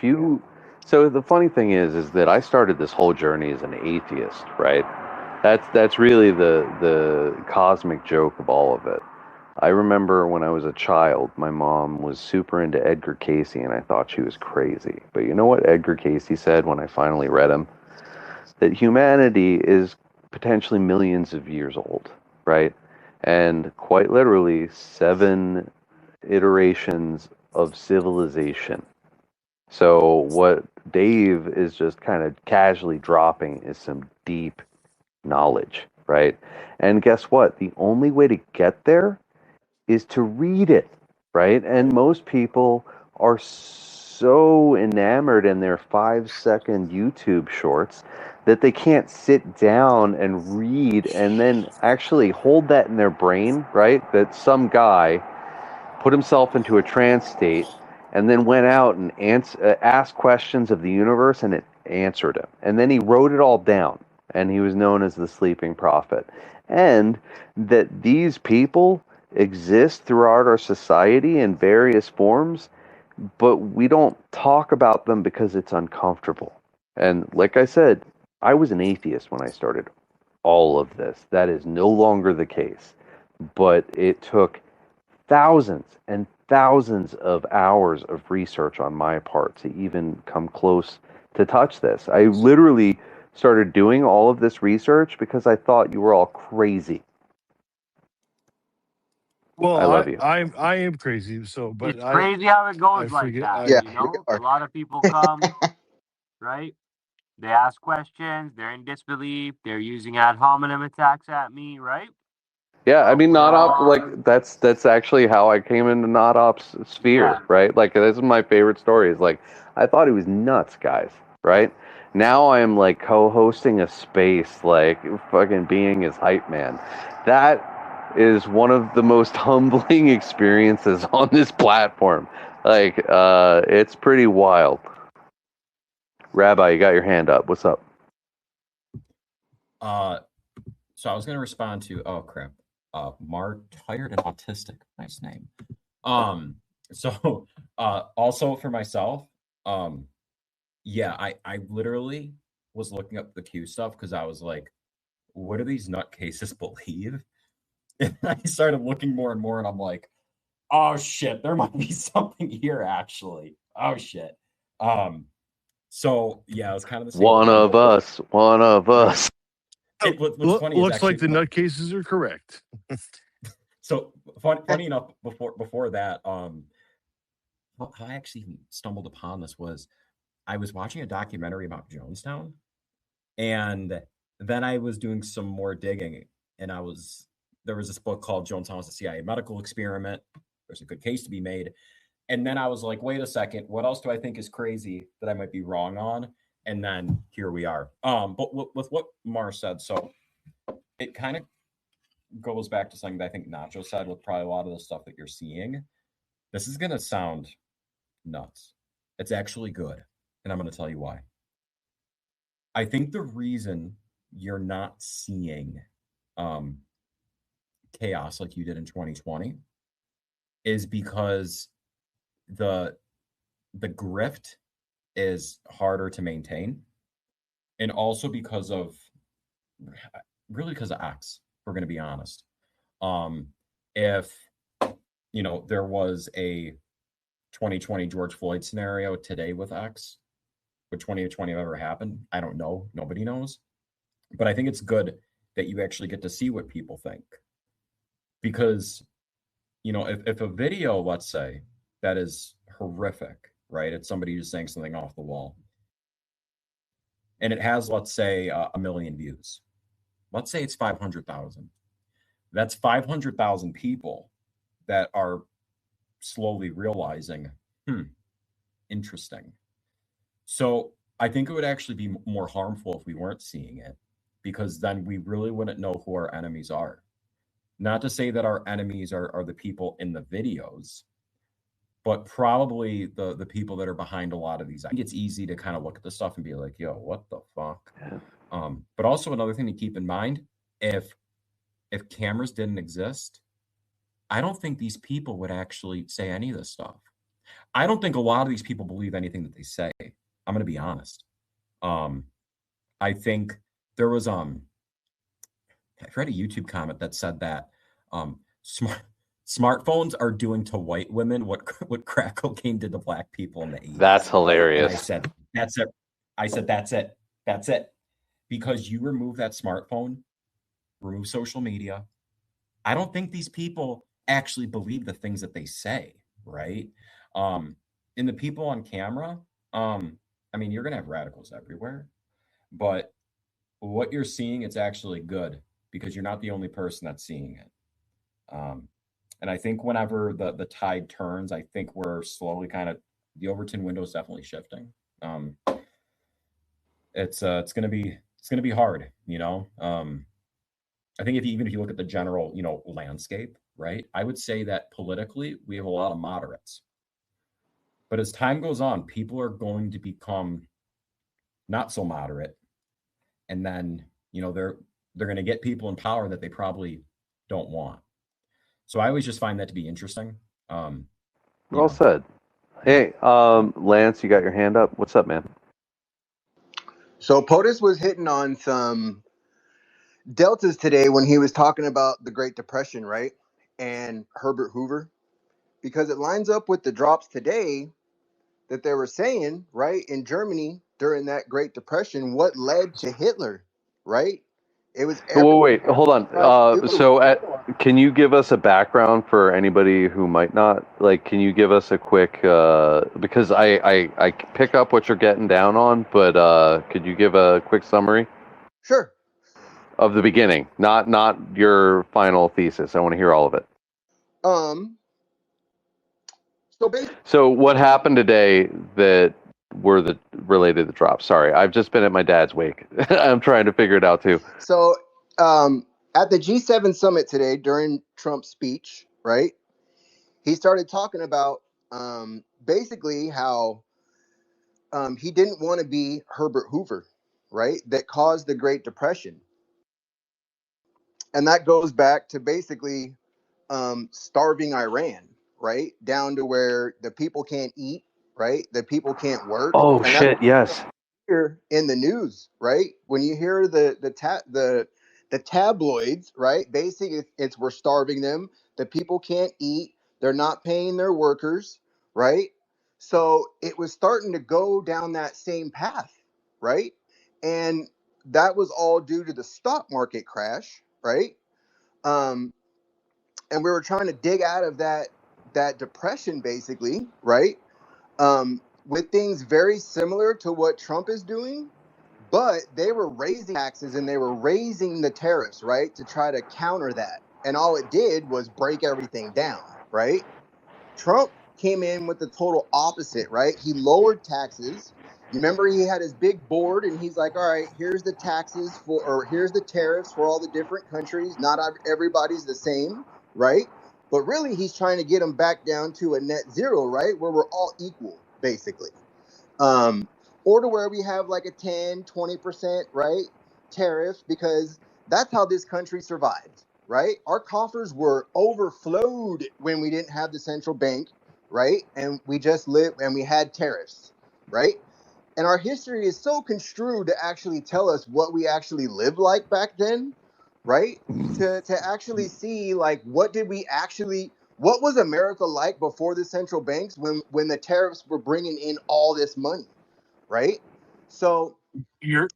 If you, so the funny thing is that I started this whole journey as an atheist, right? That's really the cosmic joke of all of it. I remember when I was a child, my mom was super into Edgar Cayce, and I thought she was crazy. But you know what Edgar Cayce said when I finally read him? That humanity is potentially millions of years old, right? And quite literally, 7 iterations of civilization. So what Dave is just kind of casually dropping is some deep knowledge, right? And guess what? The only way to get there is to read it, right? And most people are so enamored in their 5 second YouTube shorts that they can't sit down and read and then actually hold that in their brain, right? That some guy put himself into a trance state and then went out and asked questions of the universe and it answered him. And then he wrote it all down and he was known as the sleeping prophet. And that these people exist throughout our society in various forms, but we don't talk about them because it's uncomfortable. And like I said, I was an atheist when I started all of this. That is no longer the case. But it took thousands and thousands of hours of research on my part to even come close to touch this. I literally started doing all of this research because I thought you were all crazy. Well, I love you. I am crazy. So, but It's crazy how it goes like forget- that. Yeah, You know, we a are. lot of people come, right? They ask questions. They're in disbelief. They're using ad hominem attacks at me, right? Yeah, I mean, We're not op. all- Like that's actually how I came into not op's sphere, Yeah. right? Like this is my favorite story. Is like I thought he was nuts, guys. Right now, I am like co-hosting a space, like fucking being his hype man. That is one of the most humbling experiences on this platform. Like, it's pretty wild. Rabbi, you got your hand up. What's up? So I was gonna respond to crap. Tired and autistic. Nice name. So also for myself, yeah, I literally was looking up the Q stuff because I was like, what do these nutcases believe? And I started looking more and more, and I'm like, oh shit, there might be something here actually. Oh shit. So yeah, it was kind of the same. One of us. One of us. What's funny looks like the nutcases are correct. So funny enough, before that, how I actually stumbled upon this was I was watching a documentary about Jonestown, and then I was doing some more digging, and there was this book called Jonestown was a CIA medical experiment. There's a good case to be made. And then I was like, wait a second, what else do I think is crazy that I might be wrong on? And then here we are. But with what Mar said, so it kind of goes back to something that I think Nacho said with probably a lot of the stuff that you're seeing. This is going to sound nuts. It's actually good. And I'm going to tell you why. I think the reason you're not seeing chaos like you did in 2020 is because the grift is harder to maintain, and also because of X, we're going to be honest. If there was a 2020 George Floyd scenario today with X, would 2020 have ever happened? I don't know. Nobody knows. But I think it's good that you actually get to see what people think. Because, if a video, let's say, that is horrific, right? It's somebody just saying something off the wall. And it has, let's say, 1 million views. Let's say it's 500,000. That's 500,000 people that are slowly realizing, interesting. So I think it would actually be more harmful if we weren't seeing it, because then we really wouldn't know who our enemies are. Not to say that our enemies are the people in the videos, but probably the people that are behind a lot of these. I think it's easy to kind of look at the stuff and be like, yo, what the fuck? Yeah. But also another thing to keep in mind, if cameras didn't exist, I don't think these people would actually say any of this stuff. I don't think a lot of these people believe anything that they say. I'm going to be honest. I think there was I read a YouTube comment that said that smartphones are doing to white women what crack cocaine did to black people in the 80s. That's hilarious. And I said, that's it. I said, that's it. That's it. Because you remove that smartphone, remove social media. I don't think these people actually believe the things that they say, right? And the people on camera, I mean, you're going to have radicals everywhere, but what you're seeing, it's actually good because you're not the only person that's seeing it. And I think whenever the tide turns, I think we're slowly the Overton window is definitely shifting. It's going to be hard, you know. I think even if you look at the general, you know, landscape, right? I would say that politically we have a lot of moderates. But as time goes on, people are going to become not so moderate. And then, you know, they're going to get people in power that they probably don't want. So I always just find that to be interesting. Well said. Hey, Lance, you got your hand up. What's up, man? So POTUS was hitting on some deltas today when he was talking about the Great Depression, right? And Herbert Hoover, because it lines up with the drops today that they were saying, right, in Germany during that Great Depression, what led to Hitler, right? It was wait, hold on. Can you give us a background for anybody who might not? Like, can you give us a quick, because I pick up what you're getting down on, but could you give a quick summary? Sure. Of the beginning, not your final thesis. I want to hear all of it. So what happened today that were related to drops? Sorry, I've just been at my dad's wake. I'm trying to figure it out too. So at the G7 summit today during Trump's speech, right, he started talking about basically how he didn't want to be Herbert Hoover, right, that caused the Great Depression. And that goes back to basically starving Iran, right, down to where the people can't eat, right, the people can't work. Oh, and shit, yes. Here in the news, right, when you hear the tabloids, right, basically it's we're starving them, the people can't eat, they're not paying their workers, right? So it was starting to go down that same path, right? And that was all due to the stock market crash, right? And we were trying to dig out of that depression, basically, right? With things very similar to what Trump is doing, but they were raising taxes and they were raising the tariffs, right, to try to counter that. And all it did was break everything down, right? Trump came in with the total opposite, right? He lowered taxes. You remember he had his big board and he's like, all right, here's the taxes here's the tariffs for all the different countries. Not everybody's the same, right? But really he's trying to get them back down to a net zero, right? Where we're all equal, basically. Or to where we have like a 10, 20%, right, tariff, because that's how this country survived, right? Our coffers were overflowed when we didn't have the central bank, right? And we just lived and we had tariffs, right? And our history is so construed to actually tell us what we actually lived like back then, right? To actually see like what was America like before the central banks when the tariffs were bringing in all this money, right? So you're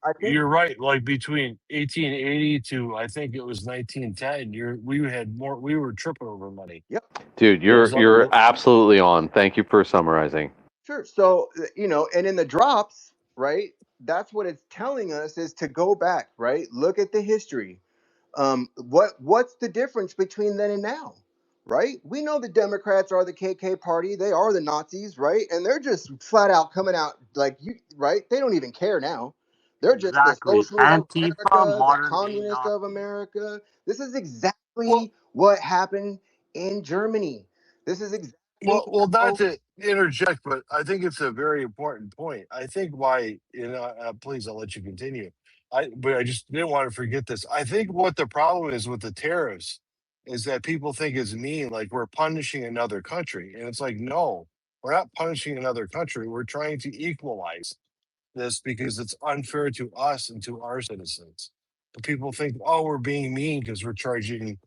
right. Like between 1880 to I think it was 1910, we were tripping over money. Yep. Dude, you're absolutely on. Thank you for summarizing. Sure. So, you know, and in the drops, right, that's what it's telling us is to go back, right? Look at the history. What's the difference between then and now, right? We know the Democrats are the KK party. They are the Nazis, right? And they're just flat out coming out like you, right? They don't even care now. They're just the socialists of America, the communists of America. This is exactly what happened in Germany. This is exactly well, not to interject, but I think it's a very important point. I think why, please, I'll let you continue. But I just didn't want to forget this. I think what the problem is with the tariffs is that people think it's mean, like we're punishing another country. And it's like, no, We're not punishing another country. We're trying to equalize this because it's unfair to us and to our citizens. But people think, oh, we're being mean because we're charging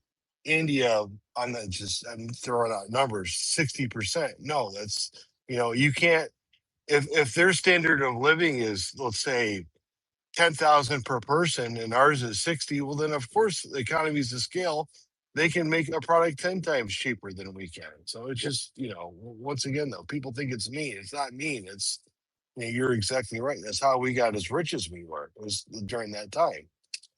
India on the, just I'm throwing out numbers, 60%. No, that's, you can't, if their standard of living is, let's say, 10,000 per person and ours is 60, well then of course the economies of scale, they can make a product 10 times cheaper than we can. So it's just, once again though, people think it's mean. It's not mean. It's, you're exactly right. That's how we got as rich as we were, was during that time.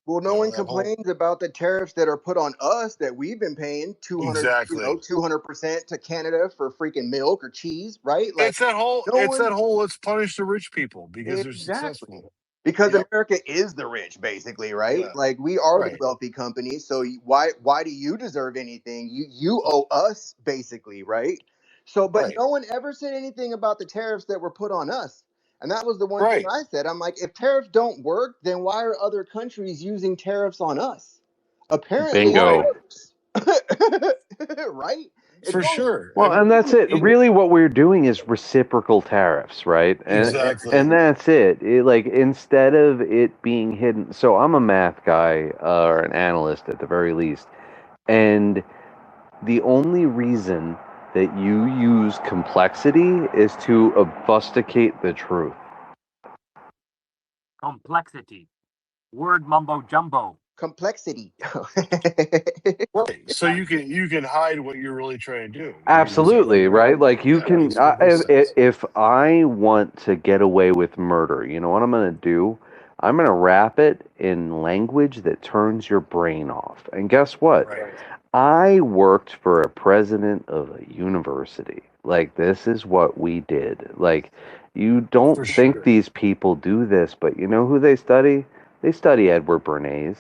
Well, no one complains about the tariffs that are put on us that we've been paying 200% to Canada for freaking milk or cheese, right? Like it's that whole let's punish the rich people because they're successful. Because America is the rich, basically, right? Yeah. Like we are the wealthy company. So why do you deserve anything? You owe us, basically, right? So, but no one ever said anything about the tariffs that were put on us. And that was the one thing I said. I'm like, if tariffs don't work, then why are other countries using tariffs on us? Apparently, it works. Right? For sure. Well, and that's it. Really, what we're doing is reciprocal tariffs, right? Exactly. And that's it. Like, instead of it being hidden. So I'm a math guy or an analyst at the very least. And the only reason that you use complexity is to obfuscate the truth. Complexity. Word mumbo jumbo. Complexity. Right. So you can hide what you're really trying to do. Absolutely, right? Like you can, if I want to get away with murder, you know what I'm going to do? I'm going to wrap it in language that turns your brain off. And guess what? Right. I worked for a president of a university. Like, this is what we did. Like, you don't think these people do this, but you know who they study? They study Edward Bernays.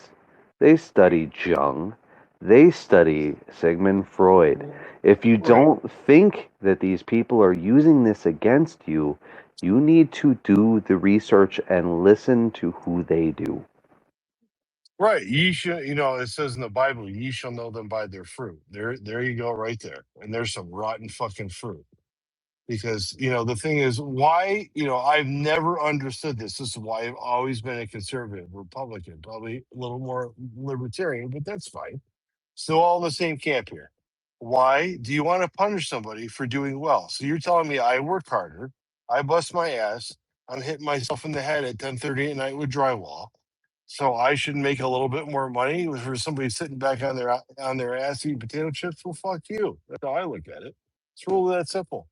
They study Jung. They study Sigmund Freud. If you don't think that these people are using this against you, you need to do the research and listen to who they do. Right. Ye shall, it says in the Bible, ye shall know them by their fruit. There you go, right there. And there's some rotten fucking fruit. Because, the thing is, why, I've never understood this. This is why I've always been a conservative Republican, probably a little more libertarian, but that's fine. Still all in the same camp here. Why do you want to punish somebody for doing well? So you're telling me I work harder, I bust my ass, I'm hitting myself in the head at 10:30 at night with drywall. So I should make a little bit more money for somebody sitting back on their ass eating potato chips. Well, fuck you. That's how I look at it. It's really that simple.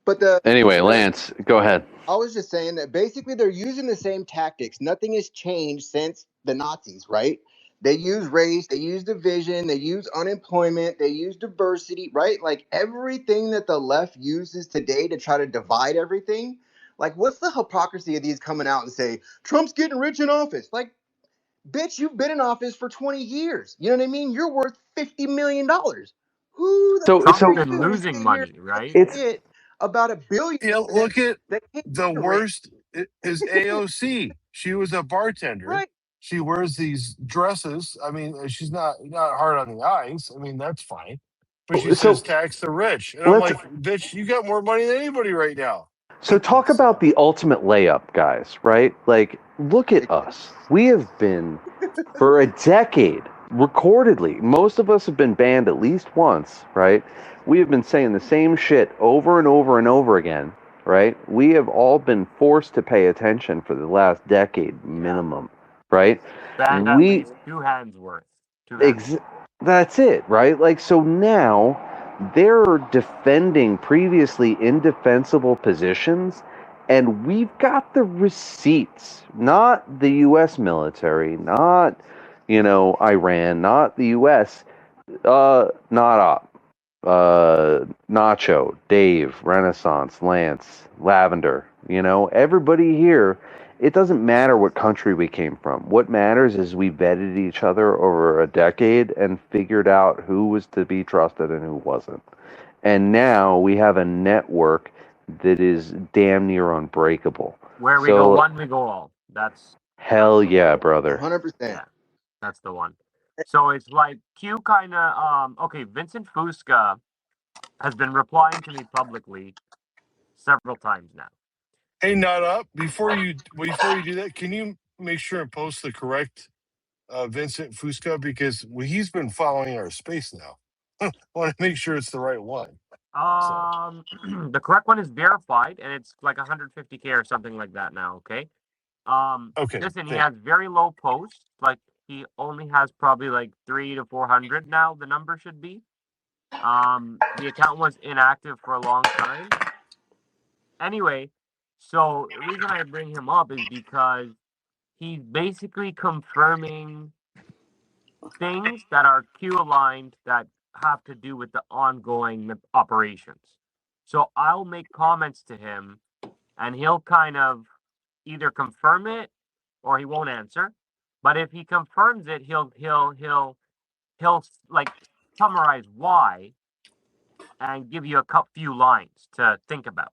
But anyway, Lance, go ahead. I was just saying that basically they're using the same tactics. Nothing has changed since the Nazis, right? They use race, they use division, they use unemployment, they use diversity, right? Like everything that the left uses today to try to divide everything. Like, what's the hypocrisy of these coming out and say, Trump's getting rich in office? Like, bitch, you've been in office for 20 years. You know what I mean? You're worth $50 million. Who the Trump's been losing money, right? It's about $1 billion. Yeah, look at the worst is AOC. She was a bartender. Right. She wears these dresses. I mean, she's not hard on the eyes. I mean, that's fine. But she says tax the rich. And I'm like, bitch, you got more money than anybody right now. So talk about the ultimate layup, guys, right? Like, look at us. We have been, for a decade, recordedly, most of us have been banned at least once, right? We have been saying the same shit over and over and over again, right? We have all been forced to pay attention for the last decade minimum, right? Banned at least 2 hands worth. That's it, right? Like, so now they're defending previously indefensible positions, and we've got the receipts. Not the U.S. military, not, Iran, not the U.S., not Op, Nacho, Dave, Renaissance, Lance, Lavender, everybody here. It doesn't matter what country we came from. What matters is we vetted each other over a decade and figured out who was to be trusted and who wasn't. And now we have a network that is damn near unbreakable. Where we go one, we go all. That's hell yeah, brother. 100%. Yeah, that's the one. So it's like Q kind of, okay, Vincent Fusca has been replying to me publicly several times now. Hey, not up. Before you do that, can you make sure and post the correct Vincent Fusca, because he's been following our space now. I want to make sure it's the right one. So The correct one is verified, and it's like 150K or something like that now. Okay. okay, Listen, he has very low posts. Like he only has probably like 300 to 400 now. The number should be. The account was inactive for a long time. Anyway, so the reason I bring him up is because he's basically confirming things that are Q aligned that have to do with the ongoing operations. So I'll make comments to him, and he'll kind of either confirm it or he won't answer. But if he confirms it, he'll like summarize why and give you a few lines to think about.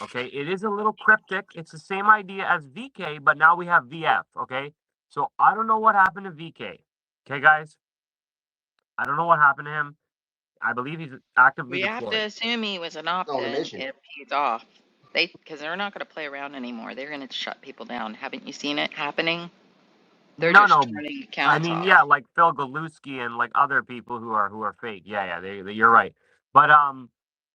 Okay, it is a little cryptic. It's the same idea as VK, but now we have VF. Okay, so I don't know what happened to VK. Okay, guys, I don't know what happened to him. I believe he's actively We have deployed. to assume he was an On a opt-in mission. if he's off. Because they're not going to play around anymore. They're going to shut people down. Haven't you seen it happening? They're No, just no. turning I accounts mean, off. yeah, like Phil Galuski and like other people who are fake. Yeah, you're right. But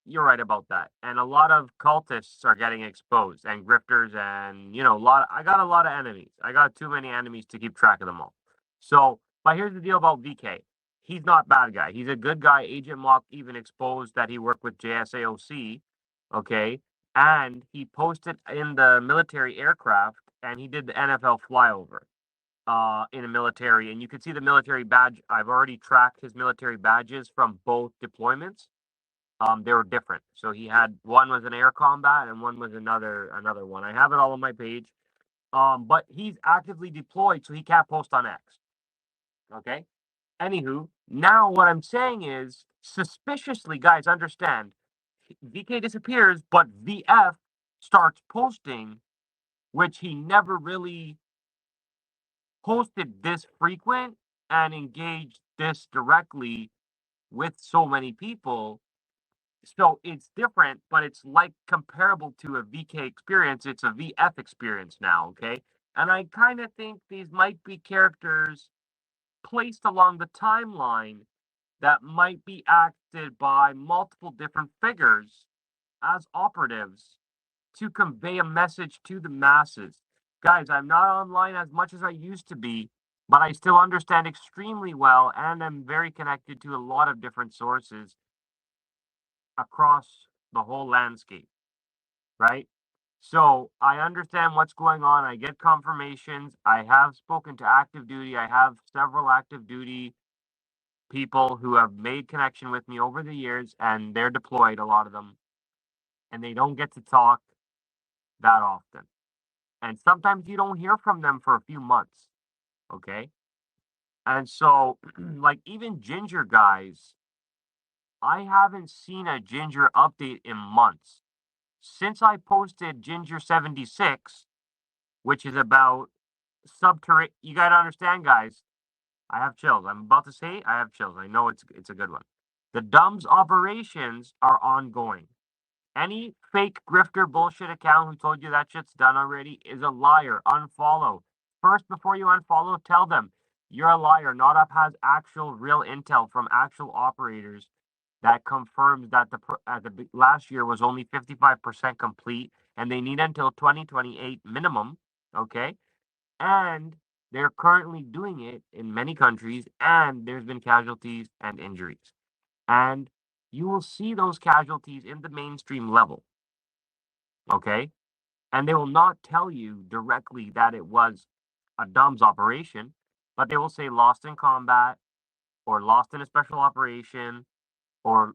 you're right about that. And a lot of cultists are getting exposed, and grifters, and I got a lot of enemies. I got too many enemies to keep track of them all. So, but here's the deal about VK. He's not a bad guy. He's a good guy. Agent Mock even exposed that he worked with JSAOC. Okay. And he posted in the military aircraft, and he did the NFL flyover in a military, and you can see the military badge. I've already tracked his military badges from both deployments. They were different. So he had one was an air combat and one was another one. I have it all on my page. But he's actively deployed, so he can't post on X. Okay. Anywho, now what I'm saying is suspiciously, guys, understand VK disappears, but VF starts posting, which he never really posted this frequent and engaged this directly with so many people. So it's different, but it's like comparable to a VK experience. It's a VF experience now, okay? And I kind of think these might be characters placed along the timeline that might be acted by multiple different figures as operatives to convey a message to the masses. Guys, I'm not online as much as I used to be, but I still understand extremely well, and I'm very connected to a lot of different sources across the whole landscape, right? So I understand what's going on. I get confirmations. I have spoken to active duty. I have several active duty people who have made connection with me over the years, and they're deployed, a lot of them, and they don't get to talk that often. And sometimes you don't hear from them for a few months. Okay. And so, like, even Ginger guys, I haven't seen a Ginger update in months. Since I posted Ginger 76, which is about subterranean, you got to understand, guys. I have chills. I'm about to say I have chills. I know it's a good one. The DUMS operations are ongoing. Any fake grifter bullshit account who told you that shit's done already is a liar. Unfollow. First, before you unfollow, tell them you're a liar. NotUp has actual real intel from actual operators that confirms that the last year was only 55% complete, and they need until 2028 minimum. Okay, and they're currently doing it in many countries, and there's been casualties and injuries, and you will see those casualties in the mainstream level. Okay, and they will not tell you directly that it was a DUMS operation, but they will say lost in combat or lost in a special operation, or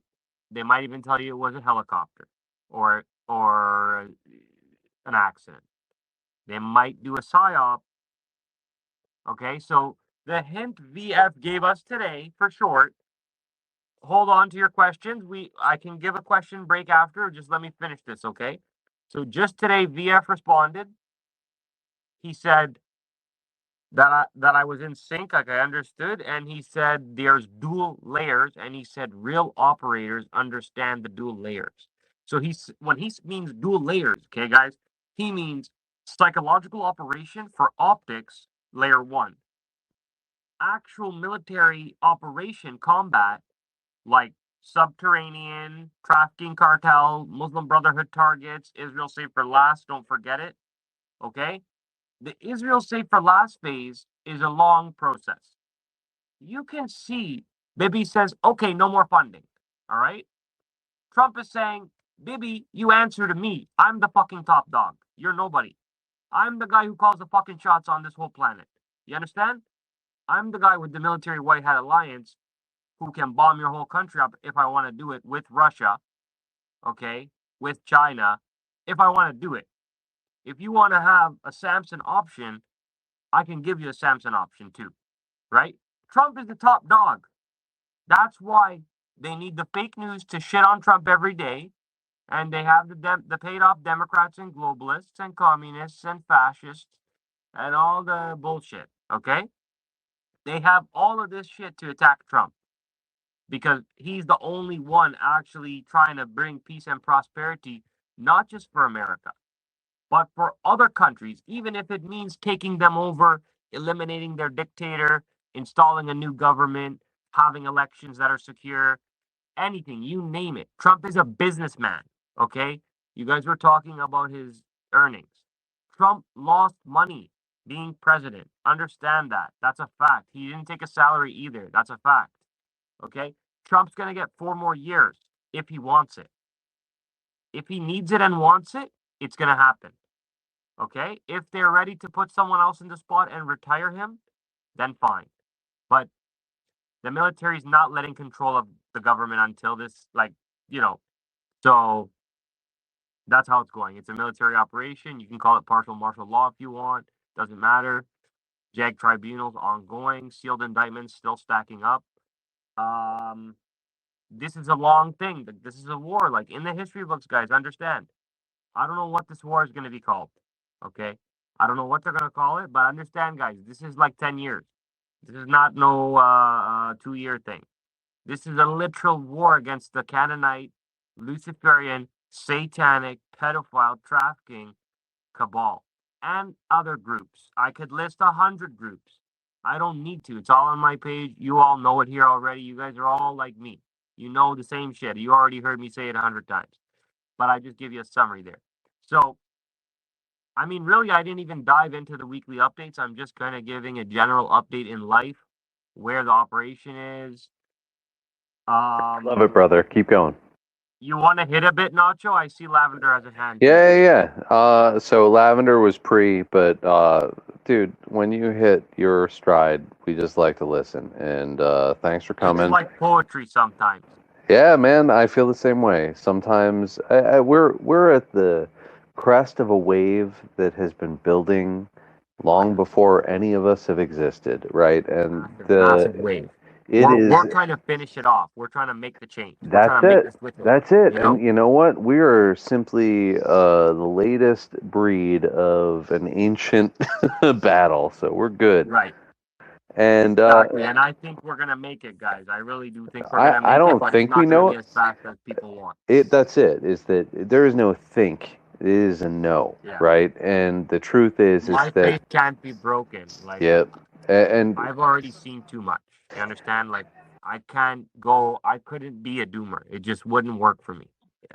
they might even tell you it was a helicopter or an accident. They might do a psyop. Okay, so the hint VF gave us today, for short. Hold on to your questions. I can give a question break after. Just let me finish this, okay? So just today, VF responded. He said that I was in sync, like I understood, and he said there's dual layers, and he said real operators understand the dual layers. So when he means dual layers, okay, guys, he means psychological operation for optics, layer 1. Actual military operation combat, like subterranean, trafficking cartel, Muslim Brotherhood targets, Israel Safe for Last, don't forget it, okay? The Israel Safe for Last phase is a long process. You can see Bibi says, okay, no more funding, all right? Trump is saying, Bibi, you answer to me. I'm the fucking top dog. You're nobody. I'm the guy who calls the fucking shots on this whole planet. You understand? I'm the guy with the military white hat alliance who can bomb your whole country up if I want to do it with Russia, okay, with China, if I want to do it. If you want to have a Samson option, I can give you a Samson option too, right? Trump is the top dog. That's why they need the fake news to shit on Trump every day, and they have the paid off Democrats and globalists and communists and fascists and all the bullshit, okay? They have all of this shit to attack Trump because he's the only one actually trying to bring peace and prosperity, not just for America, but for other countries, even if it means taking them over, eliminating their dictator, installing a new government, having elections that are secure, anything, you name it. Trump is a businessman, okay? You guys were talking about his earnings. Trump lost money being president. Understand that. That's a fact. He didn't take a salary either. That's a fact, okay? Trump's going to get 4 more years if he wants it. If he needs it and wants it, it's going to happen. Okay, if they're ready to put someone else in the spot and retire him, then fine. But the military is not letting control of the government until this, so that's how it's going. It's a military operation. You can call it partial martial law if you want. Doesn't matter. JAG tribunals ongoing. Sealed indictments still stacking up. This is a long thing. This is a war. Like in the history books, guys, understand. I don't know what this war is going to be called. Okay. I don't know what they're going to call it, but understand, guys, this is like 10 years. This is not no 2-year thing. This is a literal war against the Canaanite, Luciferian, satanic, pedophile, trafficking cabal and other groups. I could list 100 groups. I don't need to. It's all on my page. You all know it here already. You guys are all like me. You know the same shit. You already heard me say it 100 times. But I just give you a summary there. So, I mean, really, I didn't even dive into the weekly updates. I'm just kind of giving a general update in life, where the operation is. Love it, brother. Keep going. You want to hit a bit, Nacho? I see Lavender has a hand. Yeah. So Lavender was but dude, when you hit your stride, we just like to listen. And thanks for coming. It's like poetry sometimes. Yeah, man, I feel the same way. Sometimes we're at the crest of a wave that has been building long before any of us have existed, right? And massive wave. We're trying to finish it off. We're trying to make the change. That's it. You know? And you know what? We are simply the latest breed of an ancient battle, so we're good. Right. And exactly. And I think we're gonna make it, guys. I really do think we're gonna make it. I don't think we know it as fast as people want. That's it. Is that there is no think. It is a no, right? And the truth is my that faith can't be broken. Like, and I've already seen too much. You understand? Like, I couldn't be a doomer. It just wouldn't work for me.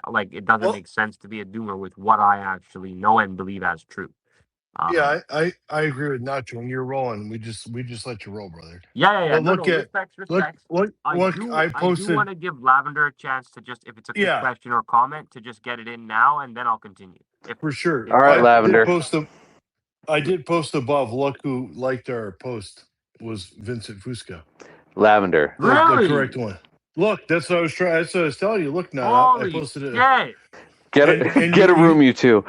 Like, it doesn't make sense to be a doomer with what I actually know and believe as true. Yeah, I agree with Nacho. When you're rolling, we just let you roll, brother. Yeah. Well, respects. Look, I posted. I do want to give Lavender a chance to just, if it's a quick question or comment, to just get it in now, and then I'll continue. For sure. All right, Lavender. I did post above. Look who liked our post was Vincent Fusco. Lavender. Really? The correct one. Look, that's what I was trying. That's what I was telling you. Look now, Holy I posted it. Get a room, you two.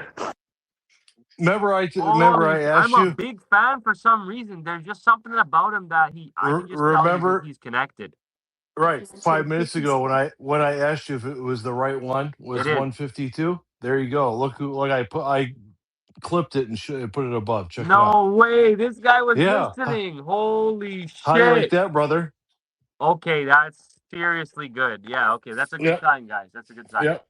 Remember I asked you? I'm a big fan for some reason. There's just something about him that I can just tell he's connected. Right, 5 minutes ago when I asked you if it was the right one, was 152. There you go. Look I clipped it and put it above. Check it No out. way. This guy was Yeah. listening. Holy How do you like shit. that, brother? Okay, that's seriously good. Yeah, okay. That's a good Yep. sign, guys. That's a good sign. Yep.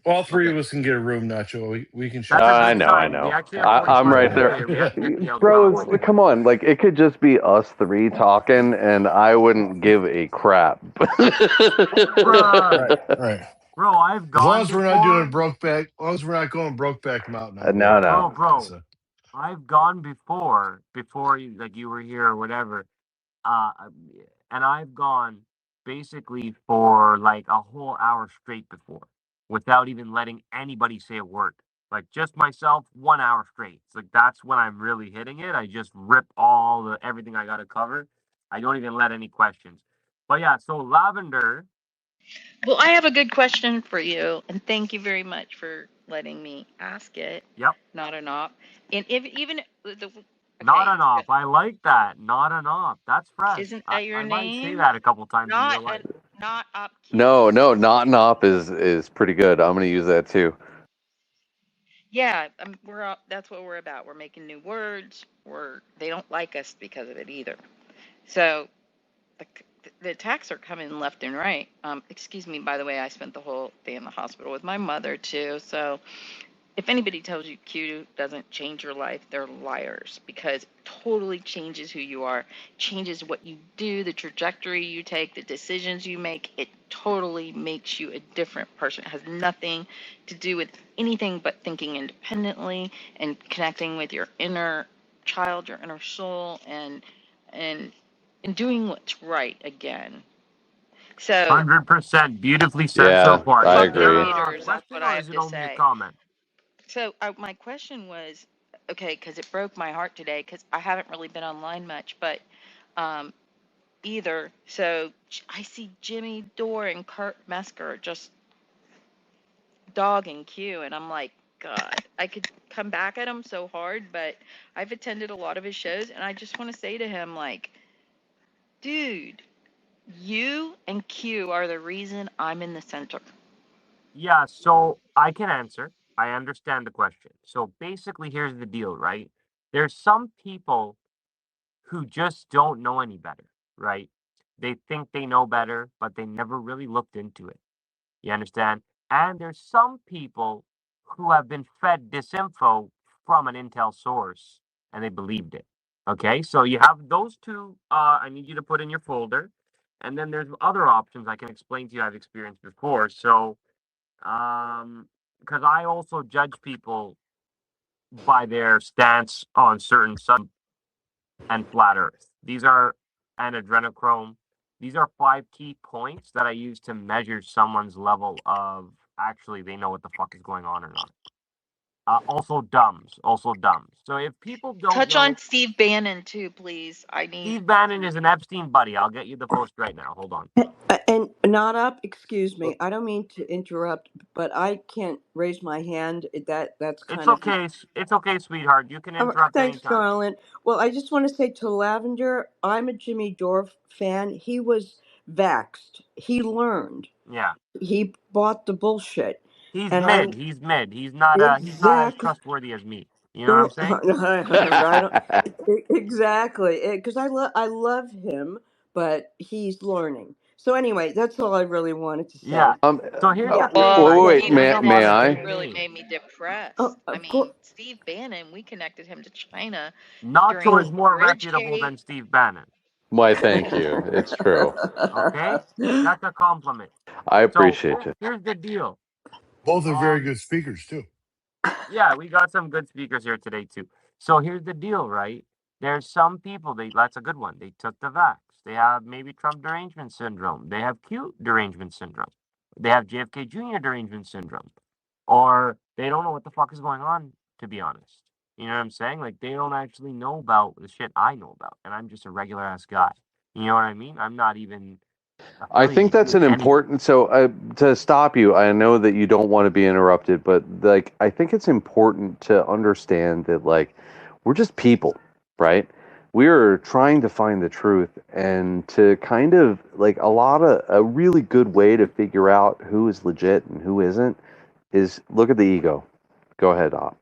All three Okay. of us can get a room, Nacho. We can That's share. a I good know, I sign. We know. actually have I'm 45 right people there. here. We have 50 out Bro, top. come on. Like, it could just be us three talking, and I wouldn't give a crap. Bruh. Right. Bro, I've As long gone as we're not doing before. as long as we're not going Brokeback Mountain, I'm good. No, Bro, no. bro. I've gone before you, like you were here or whatever. Uh, and I've gone basically for like a whole hour straight before without even letting anybody say a word. Like just myself, 1 hour straight. It's like that's when I'm really hitting it. I just rip everything I got to cover. I don't even let any questions. But yeah, so Lavender. Well, I have a good question for you, and thank you very much for letting me ask it. Yep. Not an op. And if even the Not okay, an op. I like that. Not an op. That's fresh. isn't that your I might say name? that a couple times in real Not life. not op Q. No, not an op is pretty good. I'm going to use that too. Yeah, we're up. That's what we're about. We're making new words. They don't like us because of it either. So the attacks are coming left and right. Excuse me, by the way, I spent the whole day in the hospital with my mother too. So if anybody tells you Q doesn't change your life, they're liars, because it totally changes who you are, changes what you do, the trajectory you take, the decisions you make. It totally makes you a different person. It has nothing to do with anything but thinking independently and connecting with your inner child, your inner soul, and doing what's right again. So 100%. Beautifully said so Yeah, far. I Is there agree. a haters, that's what question I or is have it to only a say. comment? So my question was, okay, because it broke my heart today, because I haven't really been online much, but either. So I see Jimmy Dore and Kurt Mesker just dogging Q, and I'm like, God, I could come back at him so hard, but I've attended a lot of his shows, and I just want to say to him, like, dude, you and Q are the reason I'm in the center. Yeah, so I can answer. I understand the question. So basically, here's the deal, right? There's some people who just don't know any better, right? They think they know better, but they never really looked into it. You understand? And there's some people who have been fed disinfo from an intel source and they believed it. Okay, so you have those two. I need you to put in your folder. And then there's other options I can explain to you I've experienced before. So, because I also judge people by their stance on certain sun and flat Earth. These are and adrenochrome. These are 5 key points that I use to measure someone's level of actually they know what the fuck is going on or not. Also dumbs. So if people don't Touch know, on Steve Bannon too, please. Steve Bannon is an Epstein buddy. I'll get you the post right now. Hold on. And not up, excuse me. I don't mean to interrupt, but I can't raise my hand. That's It's kind of okay. It's okay, sweetheart. You can interrupt thanks, anytime. darling. Well, I just want to say to Lavender, I'm a Jimmy Dore fan. He was vaxxed. He learned. Yeah. He bought the bullshit. He's And I mid. He's mid. He's not as exactly trustworthy as me. You know what I'm saying? right on. Exactly, because I love him, but he's learning. So anyway, that's all I really wanted to Yeah. say. So here's the thing, Oh, right? wait, Steve There's a may lot of I? Bannon really DNA. made me depressed. Oh, I of mean, course. Steve Bannon, we connected him to China Nacho during is more reputable Bridgegate. than Steve Bannon. Why, thank you. It's true. Okay? That's a compliment. I So appreciate you. here's the deal. Both are very good speakers too. Yeah, we got some good speakers here today too. So here's the deal, right? There's some people that's a good one. They took the vax. They have maybe Trump derangement syndrome. They have Q derangement syndrome. They have JFK Jr. derangement syndrome. Or they don't know what the fuck is going on, to be honest. You know what I'm saying? Like they don't actually know about the shit I know about. And I'm just a regular ass guy. You know what I mean? I'm not even I think affiliated that's with an anyone. important. So to stop you, I know that you don't want to be interrupted, but like I think it's important to understand that like we're just people, right? We're trying to find the truth and to kind of like a really good way to figure out who is legit and who isn't is look at the ego. Go ahead, Op.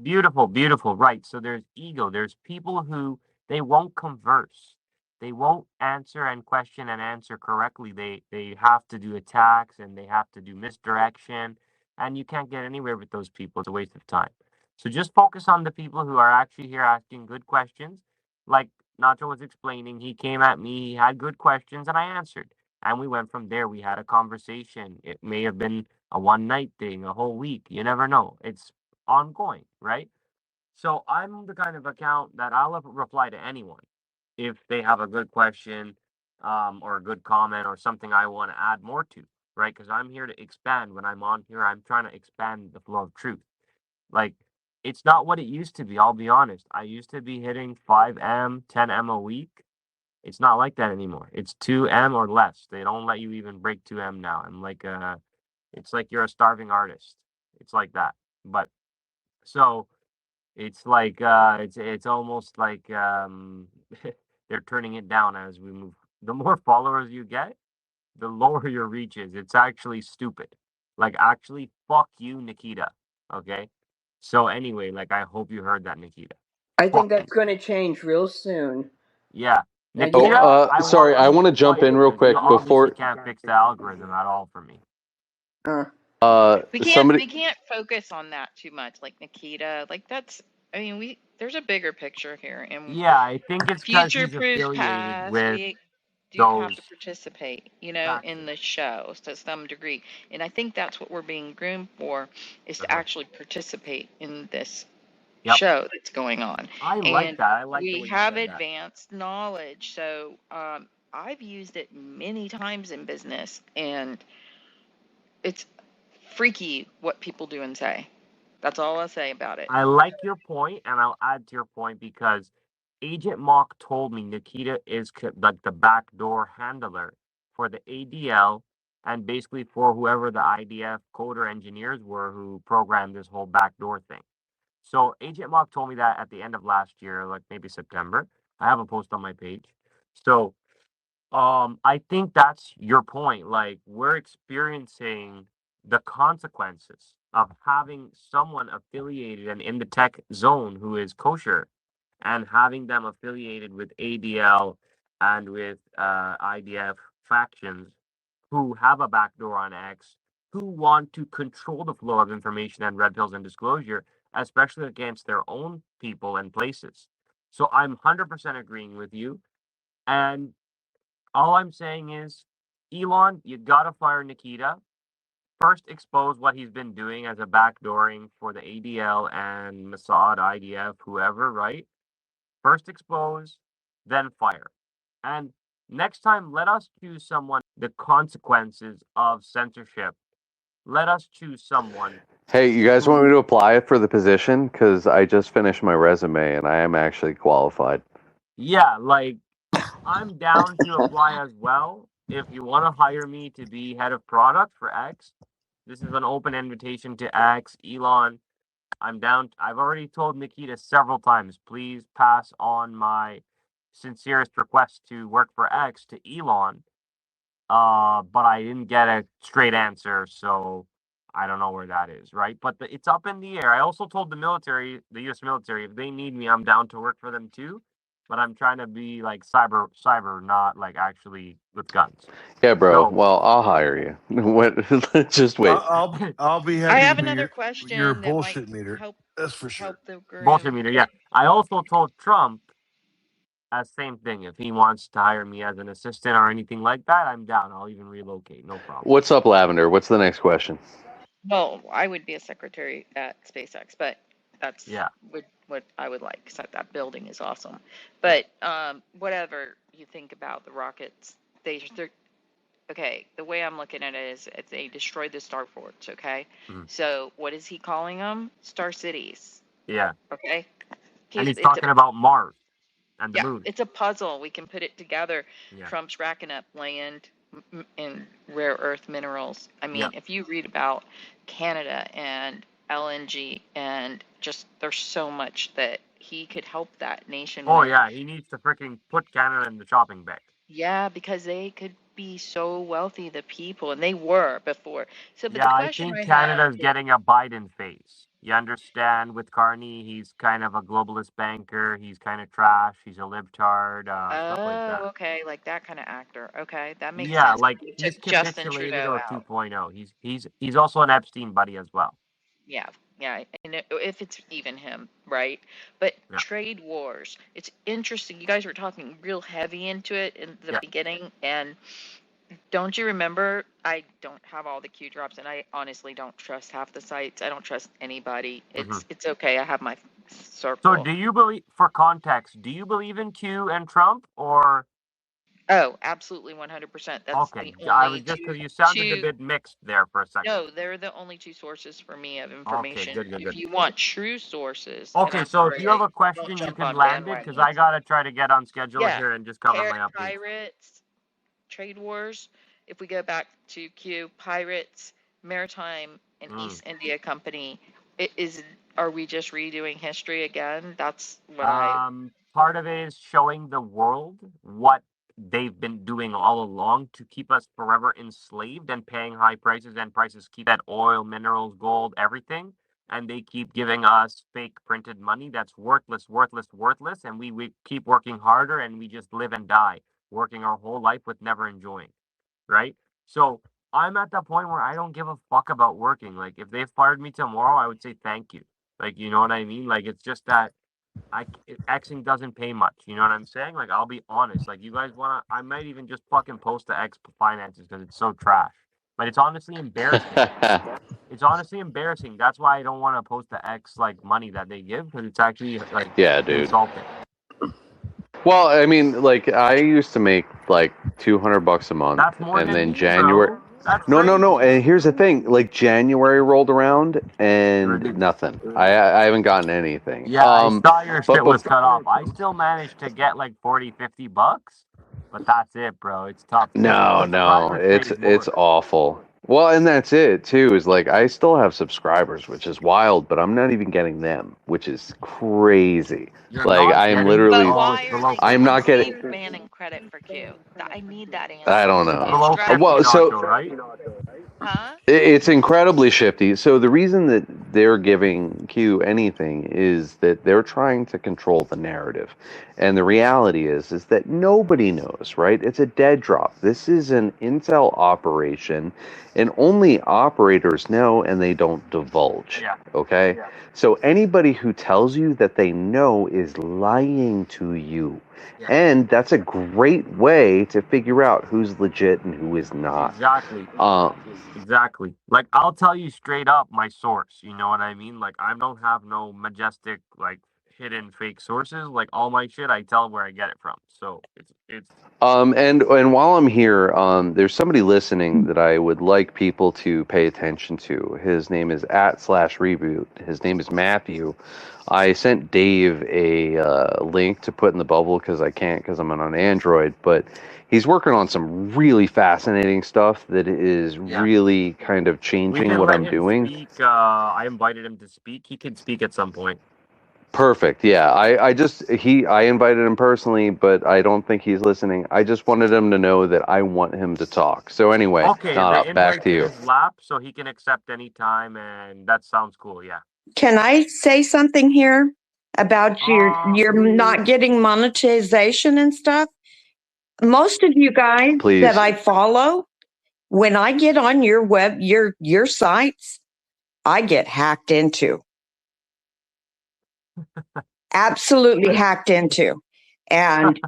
Beautiful, beautiful. Right. So there's ego. There's people who they won't converse. They won't answer and question and answer correctly. They have to do attacks and they have to do misdirection. And you can't get anywhere with those people. It's a waste of time. So just focus on the people who are actually here asking good questions. Like Nacho was explaining, he came at me, he had good questions, and I answered. And we went from there. We had a conversation. It may have been a one night thing, a whole week. You never know. It's ongoing, right? So I'm the kind of account that I'll reply to anyone if they have a good question, or a good comment or something I want to add more to, right? Because I'm here to expand. When I'm on here, I'm trying to expand the flow of truth. Like, it's not what it used to be. I'll be honest. I used to be hitting 5M, 10M a week. It's not like that anymore. It's 2M or less. They don't let you even break 2M now. I'm like, it's like you're a starving artist. It's like that. But so it's like it's almost like they're turning it down as we move. The more followers you get, the lower your reach is. It's actually stupid. Like, actually, fuck you, Nikita. Okay. So anyway, like, I hope you heard that, Nikita. I Fuck think you. that's going to change real soon. Yeah. Now you Nikita, know. I Sorry, want I you want to to jump fight in real because you quick obviously before can't fix the algorithm at all for me. Uh, somebody. We can't focus on that too much, like Nikita. Like that's, I mean, there's a bigger picture here, and Yeah, I think it's because future he's proof affiliated past. with We do have to those participate, in factions. the show to some degree, and I think that's what we're being groomed for, is to Uh-huh. actually participate in this Yep. show that's going on. I like And that. I like the we way you have said that. advanced knowledge, so I've used it many times in business, and it's freaky what people do and say. That's all I'll say about it. I like your point, and I'll add to your point because Agent Mock told me Nikita is like the backdoor handler for the ADL and basically for whoever the IDF coder engineers were who programmed this whole backdoor thing. So Agent Mock told me that at the end of last year, like maybe September. I have a post on my page. So I think that's your point. Like, we're experiencing the consequences of having someone affiliated and in the tech zone who is kosher and having them affiliated with ADL and with IDF factions who have a backdoor on X, who want to control the flow of information and red pills and disclosure, especially against their own people and places. So I'm 100% agreeing with you. And all I'm saying is, Elon, you gotta fire Nikita. First, expose what he's been doing as a backdooring for the ADL and Mossad, IDF, whoever, right? First expose, then fire. And next time, let us choose someone the consequences of censorship. Let us choose someone Hey, you guys want who, me to apply for the position? Because I just finished my resume and I am actually qualified. yeah, like, I'm down to apply as well. If you want to hire me to be head of product for X, this is an open invitation to X. Elon, I'm down. I've already told Nikita several times, please pass on my sincerest request to work for X to Elon. But I didn't get a straight answer, so I don't know where that is, right? But it's up in the air. I also told the military, the U.S. military, if they need me, I'm down to work for them too. But I'm trying to be like cyber, not like actually with guns. Yeah, bro. So Well, I'll hire you. Just wait. I'll be I happy to have be another your question that might bullshit meter. help That's for sure. the bullshit groom. meter, yeah. I also told Trump same thing. If he wants to hire me as an assistant or anything like that, I'm down. I'll even relocate, no problem. What's up, Lavender? What's the next question? Well, I would be a secretary at SpaceX, but that's Yeah. what I would like, because that building is awesome. But whatever you think about the rockets, they're okay. The way I'm looking at it is they destroyed the star forts. Okay, Mhm. so what is he calling them? Star cities. Yeah. Okay, And he's it's a talking about Mars and the yeah, moon. it's a puzzle. We can put it together. Yeah. Trump's racking up land and rare earth minerals. I mean, Yeah. if you read about Canada and LNG and just there's so much that he could help that nation Oh with. yeah, he needs to freaking put Canada in the shopping bag. Yeah, because they could be so wealthy, the people, and they were before. So, but Yeah, the I question think I have Canada's is, getting a Biden face. You understand with Carney, he's kind of a globalist banker. He's kind of trash. He's a libtard, stuff like that. Okay, like that kind of actor. Okay, that makes Yeah, sense. like You he's took Justin capitulated Trudeau or out. 2.0. He's also an Epstein buddy as well. Yeah, yeah, and if it's even him, right? But Yeah. trade wars, it's interesting. You guys were talking real heavy into it in the beginning, and don't you remember? I don't have all the Q drops, and I honestly don't trust half the sites. I don't trust anybody. It's okay. I have my circle. So do you believe, for context, do you believe in Q and Trump, or? Oh, absolutely 100%. That's Okay, the I only was just because you sounded a bit mixed there for a second. No, they're the only two sources for me of information. Okay, good. If you want true sources, Okay, so if you have a question, you can land it, because I gotta try to get on schedule here and just cover my updates. Pirates, trade wars. If we go back to Q, pirates, maritime, and East India Company, are we just redoing history again? That's what part of it is showing the world what they've been doing all along to keep us forever enslaved and paying high prices, and prices keep that oil, minerals, gold, everything. And they keep giving us fake printed money that's worthless. And we keep working harder, and we just live and die, working our whole life with never enjoying, right? So I'm at that point where I don't give a fuck about working. Like, if they fired me tomorrow, I would say thank you. Like, you know what I mean? Like, it's just that Xing doesn't pay much. You know what I'm saying? Like, I'll be honest. Like, you guys I might even just fucking post the X finances because it's so trash. But it's honestly embarrassing. It's honestly embarrassing. That's why I don't want to post the X money that they give, because it's actually insulting. Well, I mean, like, I used to make like $200 a month. That's more and than then me, January. bro. That's No. crazy. And here's the thing: like, January rolled around and nothing. I haven't gotten anything. Yeah, I saw your shit was cut off. I still managed to get like $40-$50, but that's it, bro. It's tough. No, it's awful. Well, and that's it too. Is like, I still have subscribers, which is wild, but I'm not even getting them, which is crazy. I am literally. But why are I'm not getting. banning credit for Q? I need that answer. I don't know. Below 50, Well, so Nacho, right? Huh? It's incredibly shifty. So the reason that they're giving Q anything is that they're trying to control the narrative. And the reality is that nobody knows, right? It's a dead drop. This is an intel operation, and only operators know, and they don't divulge. Yeah. Okay? Yeah. So anybody who tells you that they know is lying to you. Yeah. And that's a great way to figure out who's legit and who is not. Exactly. Exactly. Like, I'll tell you straight up my source. You know what I mean? Like, I don't have no majestic, like, hidden fake sources. Like, all my shit, I tell where I get it from. So it's. And while I'm here, there's somebody listening that I would like people to pay attention to. His name is @/reboot. His name is Matthew. I sent Dave a link to put in the bubble because I can't, because I'm on Android, but he's working on some really fascinating stuff that is really kind of changing what I'm doing. Speak. I invited him to speak. He can speak at some point. Perfect. Yeah, I invited him personally, but I don't think he's listening. I just wanted him to know that I want him to talk. So anyway, back to you. Lap, so he can accept any time, and that sounds cool. Yeah. Can I say something here about your not getting monetization and stuff? Most of you guys that I follow, when I get on your your sites, I get hacked into. Absolutely hacked into. And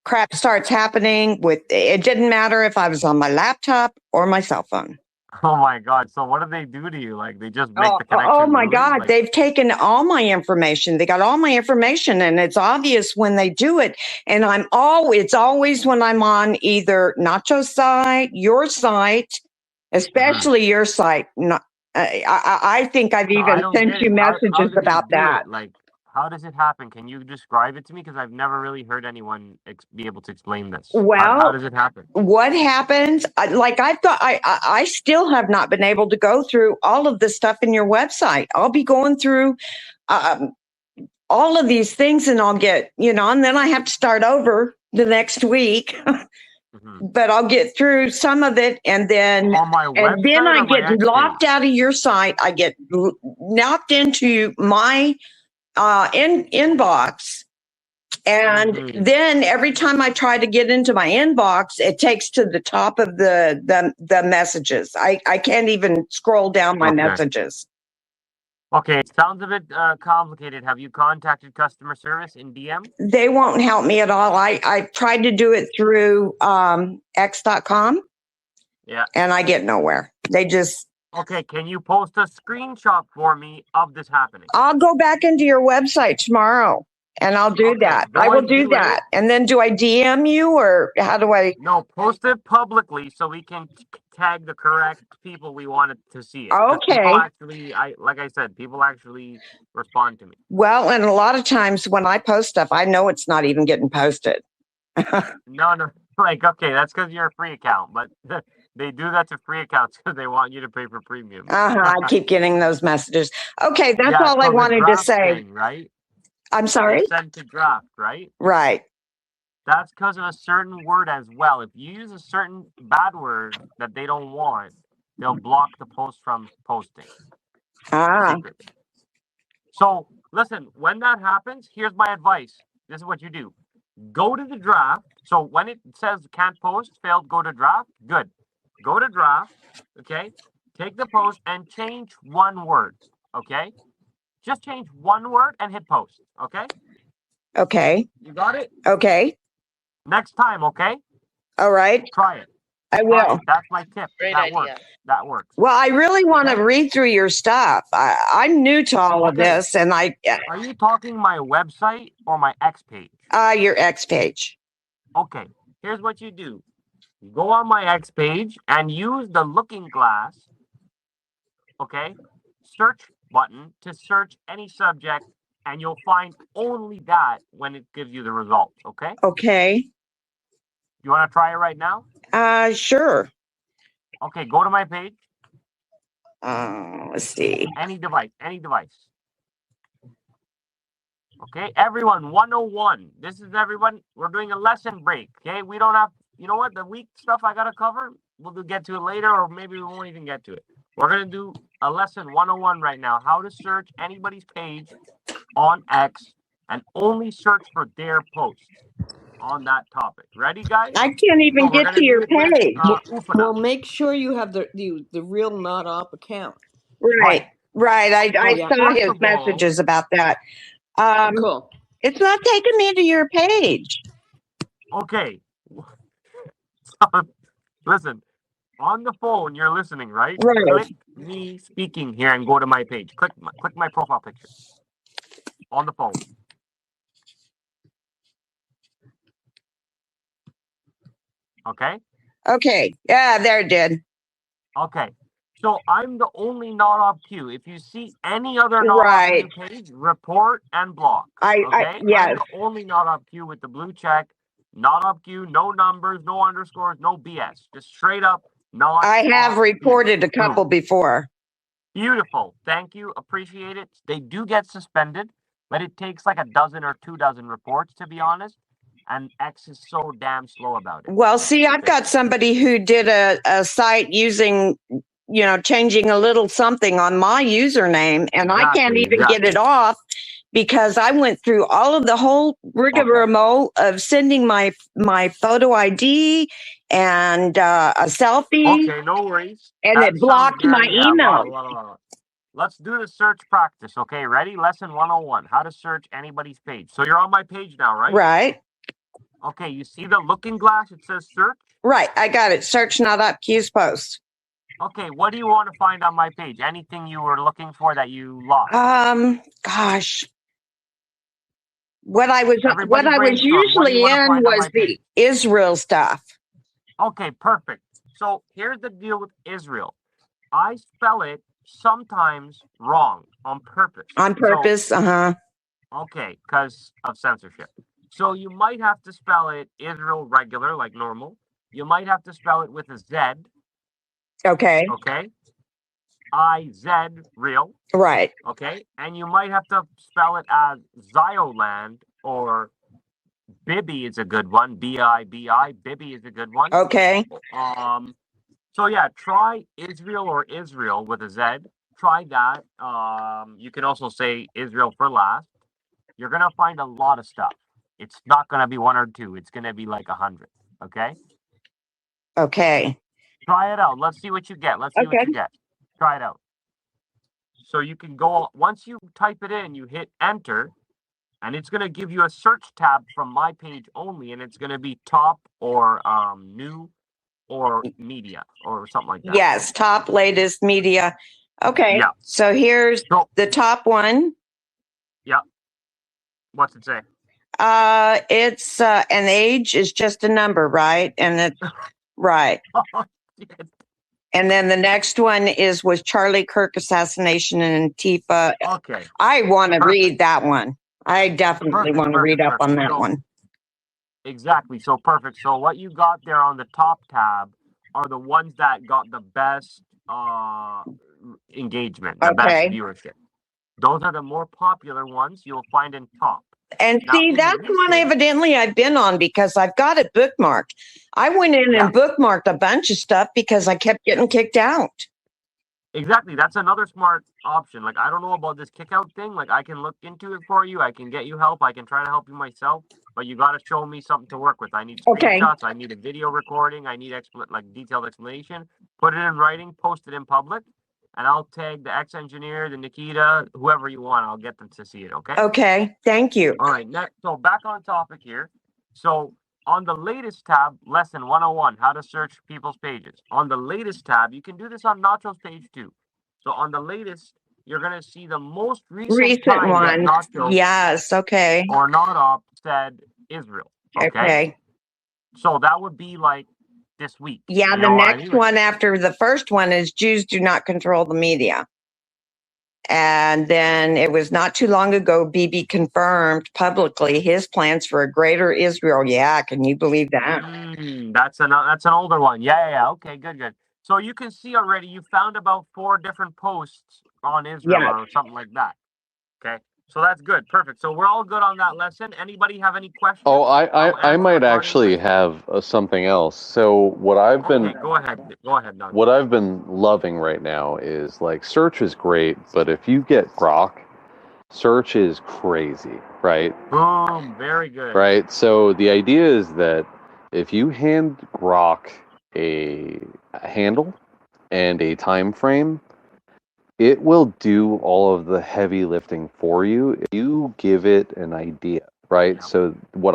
crap starts happening it didn't matter if I was on my laptop or my cell phone. Oh my God. So what do they do to you? Like, they just make the connection? Oh my God. Like, they've taken all my information. They got all my information, and it's obvious when they do it. And it's always when I'm on either Nacho's site, your site, especially your site. I think I've even sent you messages about that. Like, how does it happen? Can you describe it to me? Because I've never really heard anyone be able to explain this. Well, how does it happen? What happens? Like, I thought, I still have not been able to go through all of the stuff in your website. I'll be going through all of these things, and I'll get, and then I have to start over the next week. but I'll get through some of it, and then On my website I or my get X locked page? out of your site. I get knocked into my inbox, and then every time I try to get into my inbox, it takes to the top of the messages. I can't even scroll down my Okay. messages. Okay, it sounds a bit complicated. Have you contacted customer service in DM? They won't help me at all. I tried to do it through x.com. Yeah. And I get nowhere. They just. Okay, can you post a screenshot for me of this happening? I'll go back into your website tomorrow and I'll do that. I will do that. And then do I DM you, or how do I? No, post it publicly so we can tag the correct people we wanted to see it. Okay. People actually, like I said, people actually respond to me. Well, and a lot of times when I post stuff, I know it's not even getting posted. No, like, okay, that's because you're a free account, but they do that to free accounts because they want you to pay for premium. I keep getting those messages. Okay, that's all I wanted to say. Thing, right? I'm sorry? They sent to draft, right? Right. That's because of a certain word as well. If you use a certain bad word that they don't want, they'll block the post from posting. Secretly. So, listen, when that happens, here's my advice. This is what you do. Go to the draft. So when it says can't post, failed, go to draft, good. Go to draft, okay? Take the post and change one word, okay? Just change one word and hit post, okay? Okay. You got it? Okay. Next time, okay? All right. Try it. I will. That's my tip. Great that idea. Works. That works. Well, I really want to read through your stuff. I'm new to all of this, and Are you talking my website or my X page? Your X page. Okay. Here's what you do. You go on my X page and use the looking glass, okay, search button to search any subject, and you'll find only that when it gives you the results, okay? Okay. You want to try it right now? Sure. Okay, go to my page. Let's see. Any device. Okay, everyone, 101. This is everyone. We're doing a lesson break, okay? We don't have, you know what, the week stuff I got to cover, we'll get to it later, or maybe we won't even get to it. We're going to do a lesson 101 right now, how to search anybody's page on X and only search for their post on that topic. Ready, guys? I can't even get to your page. Well, make sure you have the real not op account. Right. I saw his messages about that. Cool. It's not taking me to your page. Okay. Listen, on the phone, you're listening, right? Right. Click me speaking here and go to my page. Click my profile picture on the phone. Okay? Okay. Yeah, there it did. Okay. So I'm the only not op Q. If you see any other not op Q page, report and block. Okay? I'm the only not op Q with the blue check. Not op Q, no numbers, no underscores, no BS. Just straight up not. I have reported a couple before. Beautiful. Thank you. Appreciate it. They do get suspended, but it takes like a dozen or 24 reports, to be honest. And X is so damn slow about it. Well, see, I've got somebody who did a site using, changing a little something on my username, and I can't even get it off because I went through all of the whole rigmarole of sending my photo ID and a selfie. Okay, no worries. And it blocked my email. Let's do the search practice. Okay, ready? Lesson 101, how to search anybody's page. So you're on my page now, right? Right. Okay, you see the looking glass? It says search? Right, I got it. Search not up Q's post. Okay, what do you want to find on my page? Anything you were looking for that you lost? Gosh. What I was usually in was the Israel stuff. Okay, perfect. So here's the deal with Israel. I spell it sometimes wrong on purpose. On purpose, Okay, because of censorship. So you might have to spell it Israel regular, like normal. You might have to spell it with a Z. Okay. Okay. I-Z real. Right. Okay. And you might have to spell it as Zioland or Bibby is a good one. B-I-B-I. Bibby is a good one. Okay. So yeah, try Israel or Israel with a Z. Try that. You can also say Israel for last. You're gonna find a lot of stuff. It's not gonna be one or two. It's gonna be like 100. Okay. Okay. Try it out. Let's see what you get. Let's see what Okay. you get. Try it out. So you can go, once you type it in, you hit enter, and it's going to give you a search tab from my page only, and it's going to be top or new or media or something like that. Yes, top latest media. Okay. Yeah. So here's So, the top one. yeah. What's it say? It's an age is just a number, right? And it's right. And then the next one was Charlie Kirk assassination in Antifa. Okay. I want to read that one. I definitely want to read up on that one. Exactly. So perfect. So what you got there on the top tab are the ones that got the best engagement, the best viewership. Those are the more popular ones you'll find in top. And Now, see, that's one evidently I've been on because I've got it bookmarked. I went in and bookmarked a bunch of stuff because I kept getting kicked out. Exactly. That's another smart option. Like, I don't know about this kick out thing. Like, I can look into it for you. I can get you help. I can try to help you myself. But you got to show me something to work with. I need screenshots. I need a video recording. I need detailed explanation. Put it in writing. Post it in public. And I'll tag the ex-engineer, the Nikita, whoever you want. I'll get them to see it, okay? Okay, thank you. All right, next. So back on topic here. So on the latest tab, lesson 101, how to search people's pages. On the latest tab, you can do this on Nacho's page too. So on the latest, you're going to see the most recent time one. that Nacho yes, okay. or Not said Israel. Okay. So that would be like this week. Yeah, the next one after the first one is Jews do not control the media. And then it was not too long ago, Bibi confirmed publicly his plans for a greater Israel. Yeah, can you believe that? That's an older one. Yeah. Okay, good. So you can see already you found about 4 different posts on Israel or something like that. Okay. So that's good. Perfect. So we're all good on that lesson. Anybody have any questions? Oh, I might actually have something else. So what I've been go ahead, Doug. What I've been loving right now is like search is great, but if you get Grok, search is crazy, right? Boom, very good. Right. So the idea is that if you hand Grok a handle and a time frame, it will do all of the heavy lifting for you if you give it an idea, right? Yeah. So what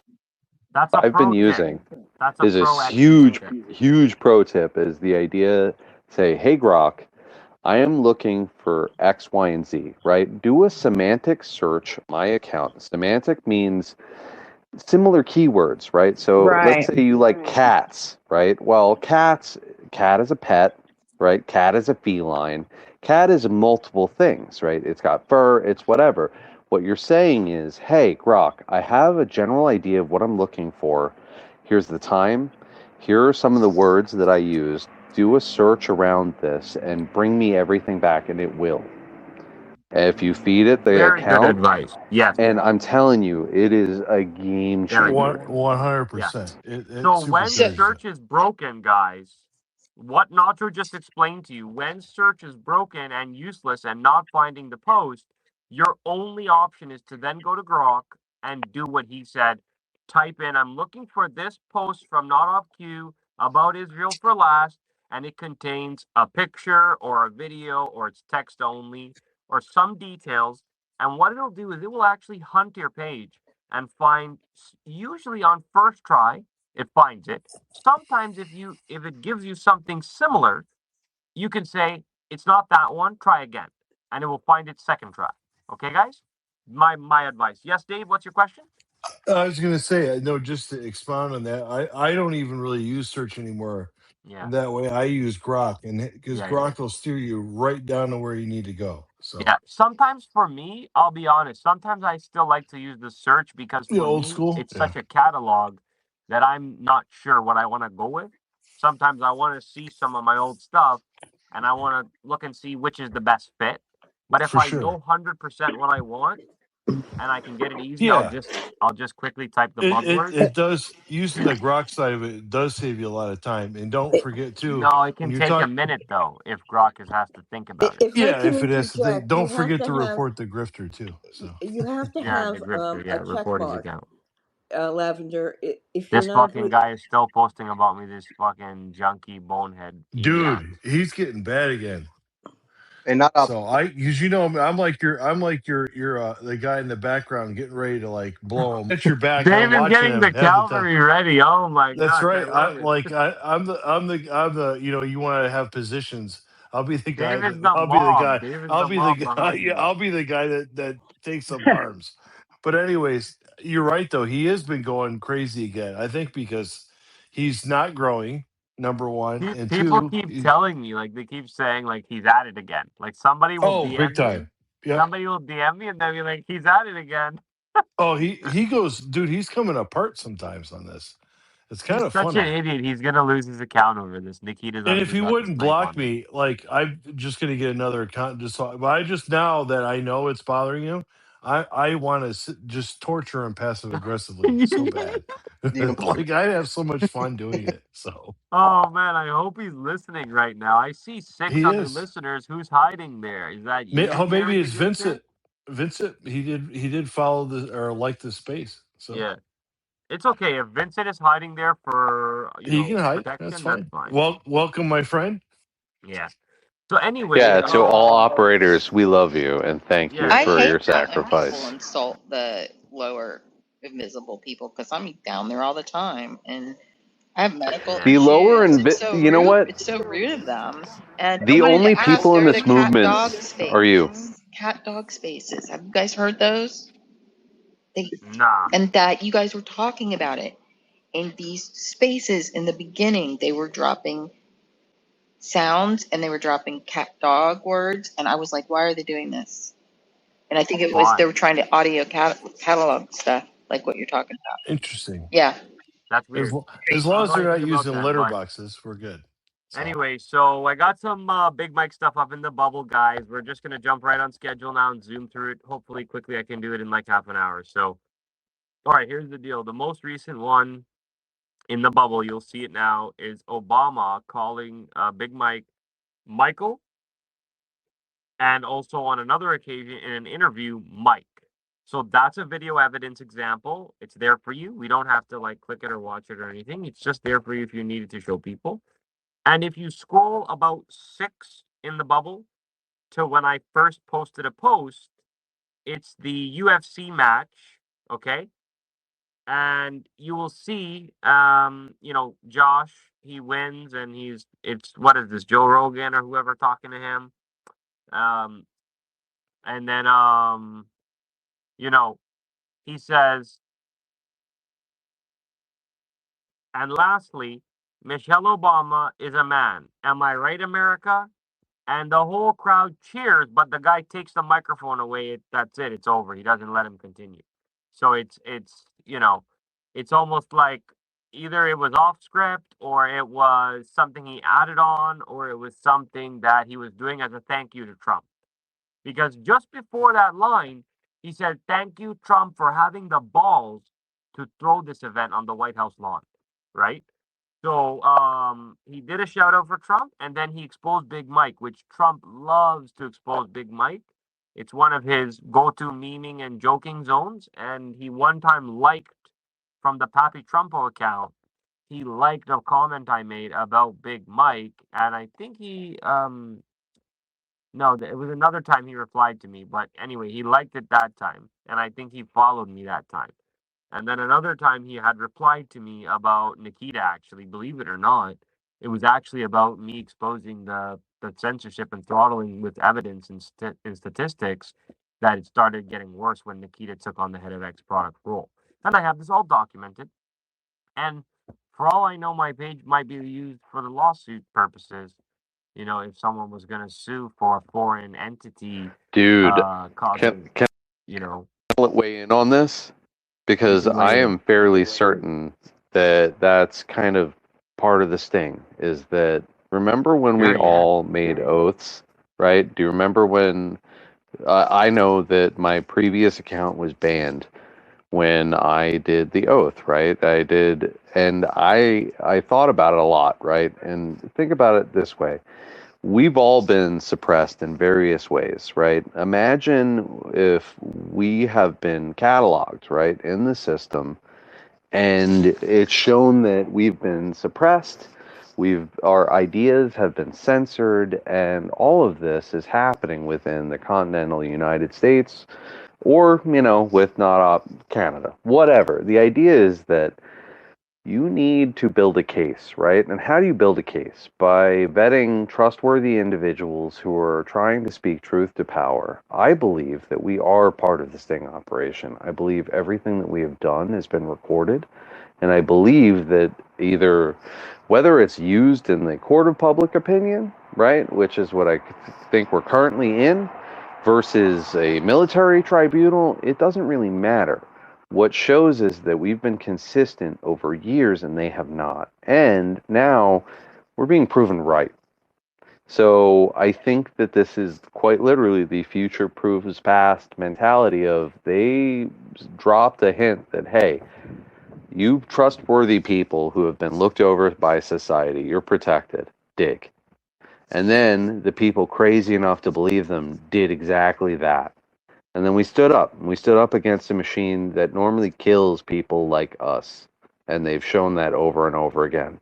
I've been using is a huge pro tip is the idea, say, hey Grok, I am looking for X, Y, and Z, right? Do a semantic search on my account. Semantic means similar keywords, right? So let's say you like cats, right? Well, cat is a pet, right? Cat is a feline. Cat is multiple things, right? It's got fur, it's whatever. What you're saying is, hey, Grok, I have a general idea of what I'm looking for. Here's the time. Here are some of the words that I used. Do a search around this and bring me everything back, and it will. If you feed it the account, good advice. Yes. And I'm telling you, it is a game changer. 100%. So when search is broken, guys, what Nacho just explained to you, when search is broken and useless and not finding the post, your only option is to then go to Grok and do what he said. Type in, I'm looking for this post from Not Off Q about Israel for last, and it contains a picture or a video or it's text only or some details. And what it'll do is it will actually hunt your page and find, usually on first try, it finds it. Sometimes if it gives you something similar, you can say, it's not that one, try again. And it will find it second try. Okay, guys? My advice. Yes, Dave, what's your question? I was going to say, no, just to expound on that, I don't even really use search anymore. Yeah. That way I use Grok, and because Grok will steer you right down to where you need to go. So yeah, sometimes for me, I'll be honest, sometimes I still like to use the search because for old me, school. It's such a catalog that I'm not sure what I want to go with. Sometimes I want to see some of my old stuff and I want to look and see which is the best fit. But if I know 100% what I want, and I can get it easy, Yeah. I'll just quickly type the It, buzzword. it does, using the Grok side of it does save you a lot of time. And don't forget too, No, it when can you're take a talking, minute though if Grok has to think about it. If I yeah, can if it has to think, interject, don't you have forget to to have report the grifter too. So you have to Yeah, the have grifter. Yeah, a report his checkmark, account. Lavender. If you're This not fucking guy is still posting about me. This fucking junkie bonehead. dude, Idiot. he's getting bad again. And not off. So because I'm like your the guy in the background getting ready to like blow him. At your back, I'm David's watching getting him the have the time. cavalry ready. Oh my That's gosh, I right. love it. I'm the you want to have positions. I'll be the guy David's that the mob. David's the mob behind yeah, me. I'll be the guy that takes up arms. But anyways, you're right though. He has been going crazy again. I think because he's not growing. Number one, and People two, keep telling me, like they keep saying, like he's at it again. Like somebody will big DM me, time. Yeah. somebody will DM me, and they'll be like, he's at it again. Oh, he goes, dude. He's coming apart sometimes on this. It's kind He's of such funny. an idiot. He's gonna lose his account over this. Nikita's And already if he got the wouldn't snipe block on me. me, like I'm just gonna get another account. But I just now that I know it's bothering him, I want to just torture him passive aggressively so bad. You know, Like I have so much fun doing it. So Oh man, I hope he's listening right now. I see 6 he other is. listeners. Who's hiding there? Is that you, Oh, maybe American it's Gangster? Vincent. Vincent, he did follow the or like the space. So Yeah, it's okay if Vincent is hiding there for he can hide. That's protection. That's fine. fine. Well, welcome, my friend. Yeah. So anyway, Yeah, to all operators, we love you and thank you Yeah. I for your hate that when people sacrifice. insult the lower invisible people because I'm down there all the time and I have medical Yeah. The lower issues. and It's so you know rude. what? It's so rude of them. And I The wanted only to ask, people in there are the this cat movement dog are you. spaces. Cat dog spaces. Have you guys heard those? Nah. And that you guys were talking about it. In these spaces in the beginning, they were dropping sounds and they were dropping cat dog words. And I was like, why are they doing this? And I think it was Why? they were trying to audio catalog stuff, like what you're talking about. Interesting. Yeah. That's As, weird. as I long don't as know they're not anything about using that, litter but boxes, we're good. So. anyway, so I got some Big Mike stuff up in the bubble, guys. We're just gonna jump right on schedule now and zoom through it. Hopefully, quickly I can do it in like half an hour. So, all right, here's the deal. The most recent one in the bubble, you'll see it now, is Obama calling Big Mike Michael, and also on another occasion in an interview, Mike. So that's a video evidence example. It's there for you. We don't have to like click it or watch it or anything. It's just there for you if you needed to show people. And if you scroll about 6 in the bubble to when I first posted a post, it's the UFC match, okay? And you will see, Josh, he wins, and it's what is this, Joe Rogan or whoever talking to him, and then he says, and lastly, Michelle Obama is a man. Am I right, America? And the whole crowd cheers, but the guy takes the microphone away. That's it. It's over. He doesn't let him continue. So it's almost like either it was off script or it was something he added on or it was something that he was doing as a thank you to Trump. Because just before that line, he said, "Thank you, Trump, for having the balls to throw this event on the White House lawn," right? So he did a shout out for Trump, and then he exposed Big Mike, which Trump loves to expose Big Mike. It's one of his go-to memeing and joking zones, and he one time liked from the Papi Trumpo account. He liked a comment I made about Big Mike, and I think he no, it was another time he replied to me, but anyway, he liked it that time, and I think he followed me that time. And then another time he had replied to me about Nikita, actually, believe it or not. It was actually about me exposing the censorship and throttling with evidence and, statistics that it started getting worse when Nikita took on the head of X product role. And I have this all documented. And for all I know, my page might be used for the lawsuit purposes. If someone was going to sue for a foreign entity, Dude, causing, can I weigh in on this? Because I am fairly certain that that's kind of part of the sting, is that remember when we all made oaths, right? Do you remember when I know that my previous account was banned when I did the oath, right? I did, and I thought about it a lot, right? And think about it this way. We've all been suppressed in various ways, right? Imagine if we have been cataloged, right, in the system, and it's shown that we've been suppressed, our ideas have been censored, and all of this is happening within the continental United States, or with not Canada, whatever. The idea is that you need to build a case, right? And how do you build a case? By vetting trustworthy individuals who are trying to speak truth to power. I believe that we are part of the sting operation. I believe everything that we have done has been recorded. And I believe that either whether it's used in the court of public opinion, right, which is what I think we're currently in, versus a military tribunal, it doesn't really matter. What shows is that we've been consistent over years and they have not. And now we're being proven right. So I think that this is quite literally the future proves past mentality of they dropped a hint that, hey, you trustworthy people who have been looked over by society, you're protected. Dig. And then the people crazy enough to believe them did exactly that. And then we stood up. We stood up against a machine that normally kills people like us. And they've shown that over and over again.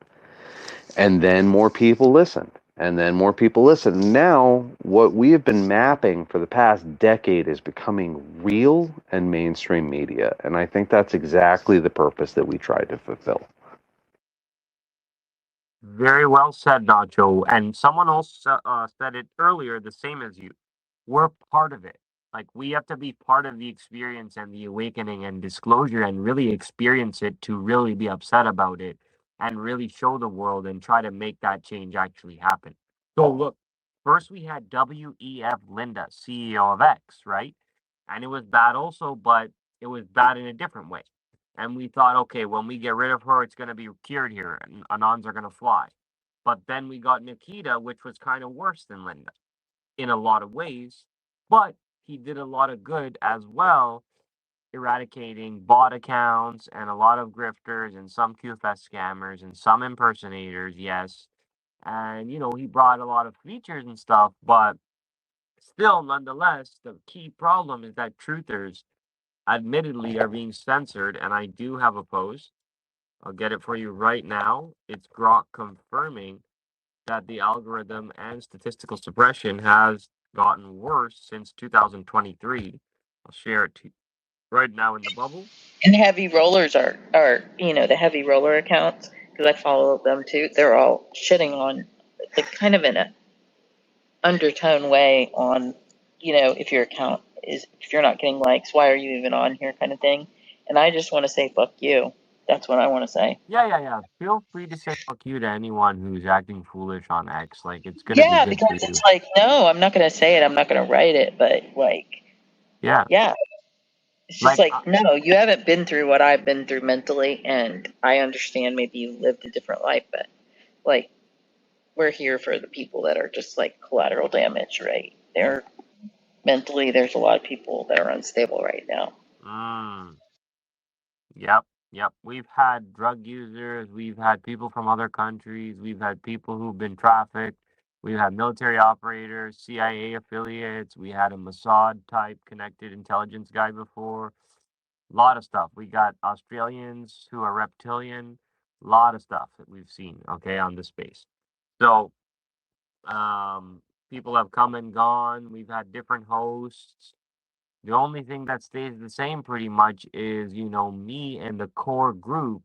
And then more people listened. And then more people listened. Now, what we have been mapping for the past decade is becoming real and mainstream media. And I think that's exactly the purpose that we tried to fulfill. Very well said, Nacho. And someone else said it earlier, the same as you. We're part of it. Like, we have to be part of the experience and the awakening and disclosure and really experience it to really be upset about it and really show the world and try to make that change actually happen. So, look, first we had W.E.F. Linda, CEO of X, right? And it was bad also, but it was bad in a different way. And we thought, okay, when we get rid of her, it's going to be cured here and Anons are going to fly. But then we got Nikita, which was kind of worse than Linda in a lot of ways, but he did a lot of good as well, eradicating bot accounts and a lot of grifters and some QFS scammers and some impersonators, yes. And, he brought a lot of features and stuff, but still, nonetheless, the key problem is that truthers admittedly are being censored, and I do have a post. I'll get it for you right now. It's Grok confirming that the algorithm and statistical suppression has gotten worse since 2023. I'll share it to you right now in the bubble. And heavy rollers are the heavy roller accounts, because I follow them too. They're all shitting on, like, kind of in a undertone way on, if your account if you're not getting likes, why are you even on here, kind of thing. And I just want to say, fuck you. That's what I want to say. Yeah. Feel free to say fuck you to anyone who's acting foolish on X. Like, it's gonna be good because for you. it's like, no, I'm not going to say it. I'm not going to write it. But Yeah. It's just no, you haven't been through what I've been through mentally, and I understand maybe you lived a different life, but we're here for the people that are just collateral damage, right? They're mentally, there's a lot of people that are unstable right now. Yep. We've had drug users, we've had people from other countries, we've had people who've been trafficked, we've had military operators, CIA affiliates, we had a Mossad type connected intelligence guy before. A lot of stuff. We got Australians who are reptilian, a lot of stuff that we've seen, okay, on the space. So, people have come and gone. We've had different hosts. The only thing that stays the same pretty much is, me and the core group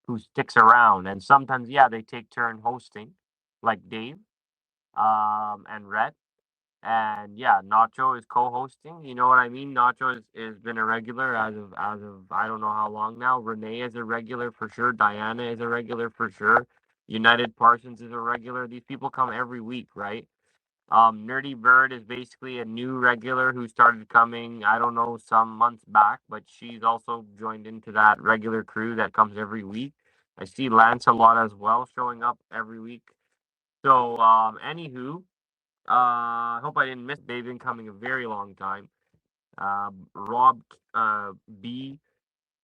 who sticks around. And sometimes, they take turn hosting, like Dave, and Rhett. And Nacho is co-hosting. You know what I mean? Nacho has been a regular as of I don't know how long now. Renee is a regular for sure. Diana is a regular for sure. United Parsons is a regular. These people come every week, right? Nerdy Bird is basically a new regular who started coming, I don't know, some months back, but she's also joined into that regular crew that comes every week. I see Lancelot as well showing up every week. So, anywho, I hope I didn't miss. They've been coming a very long time. Rob B,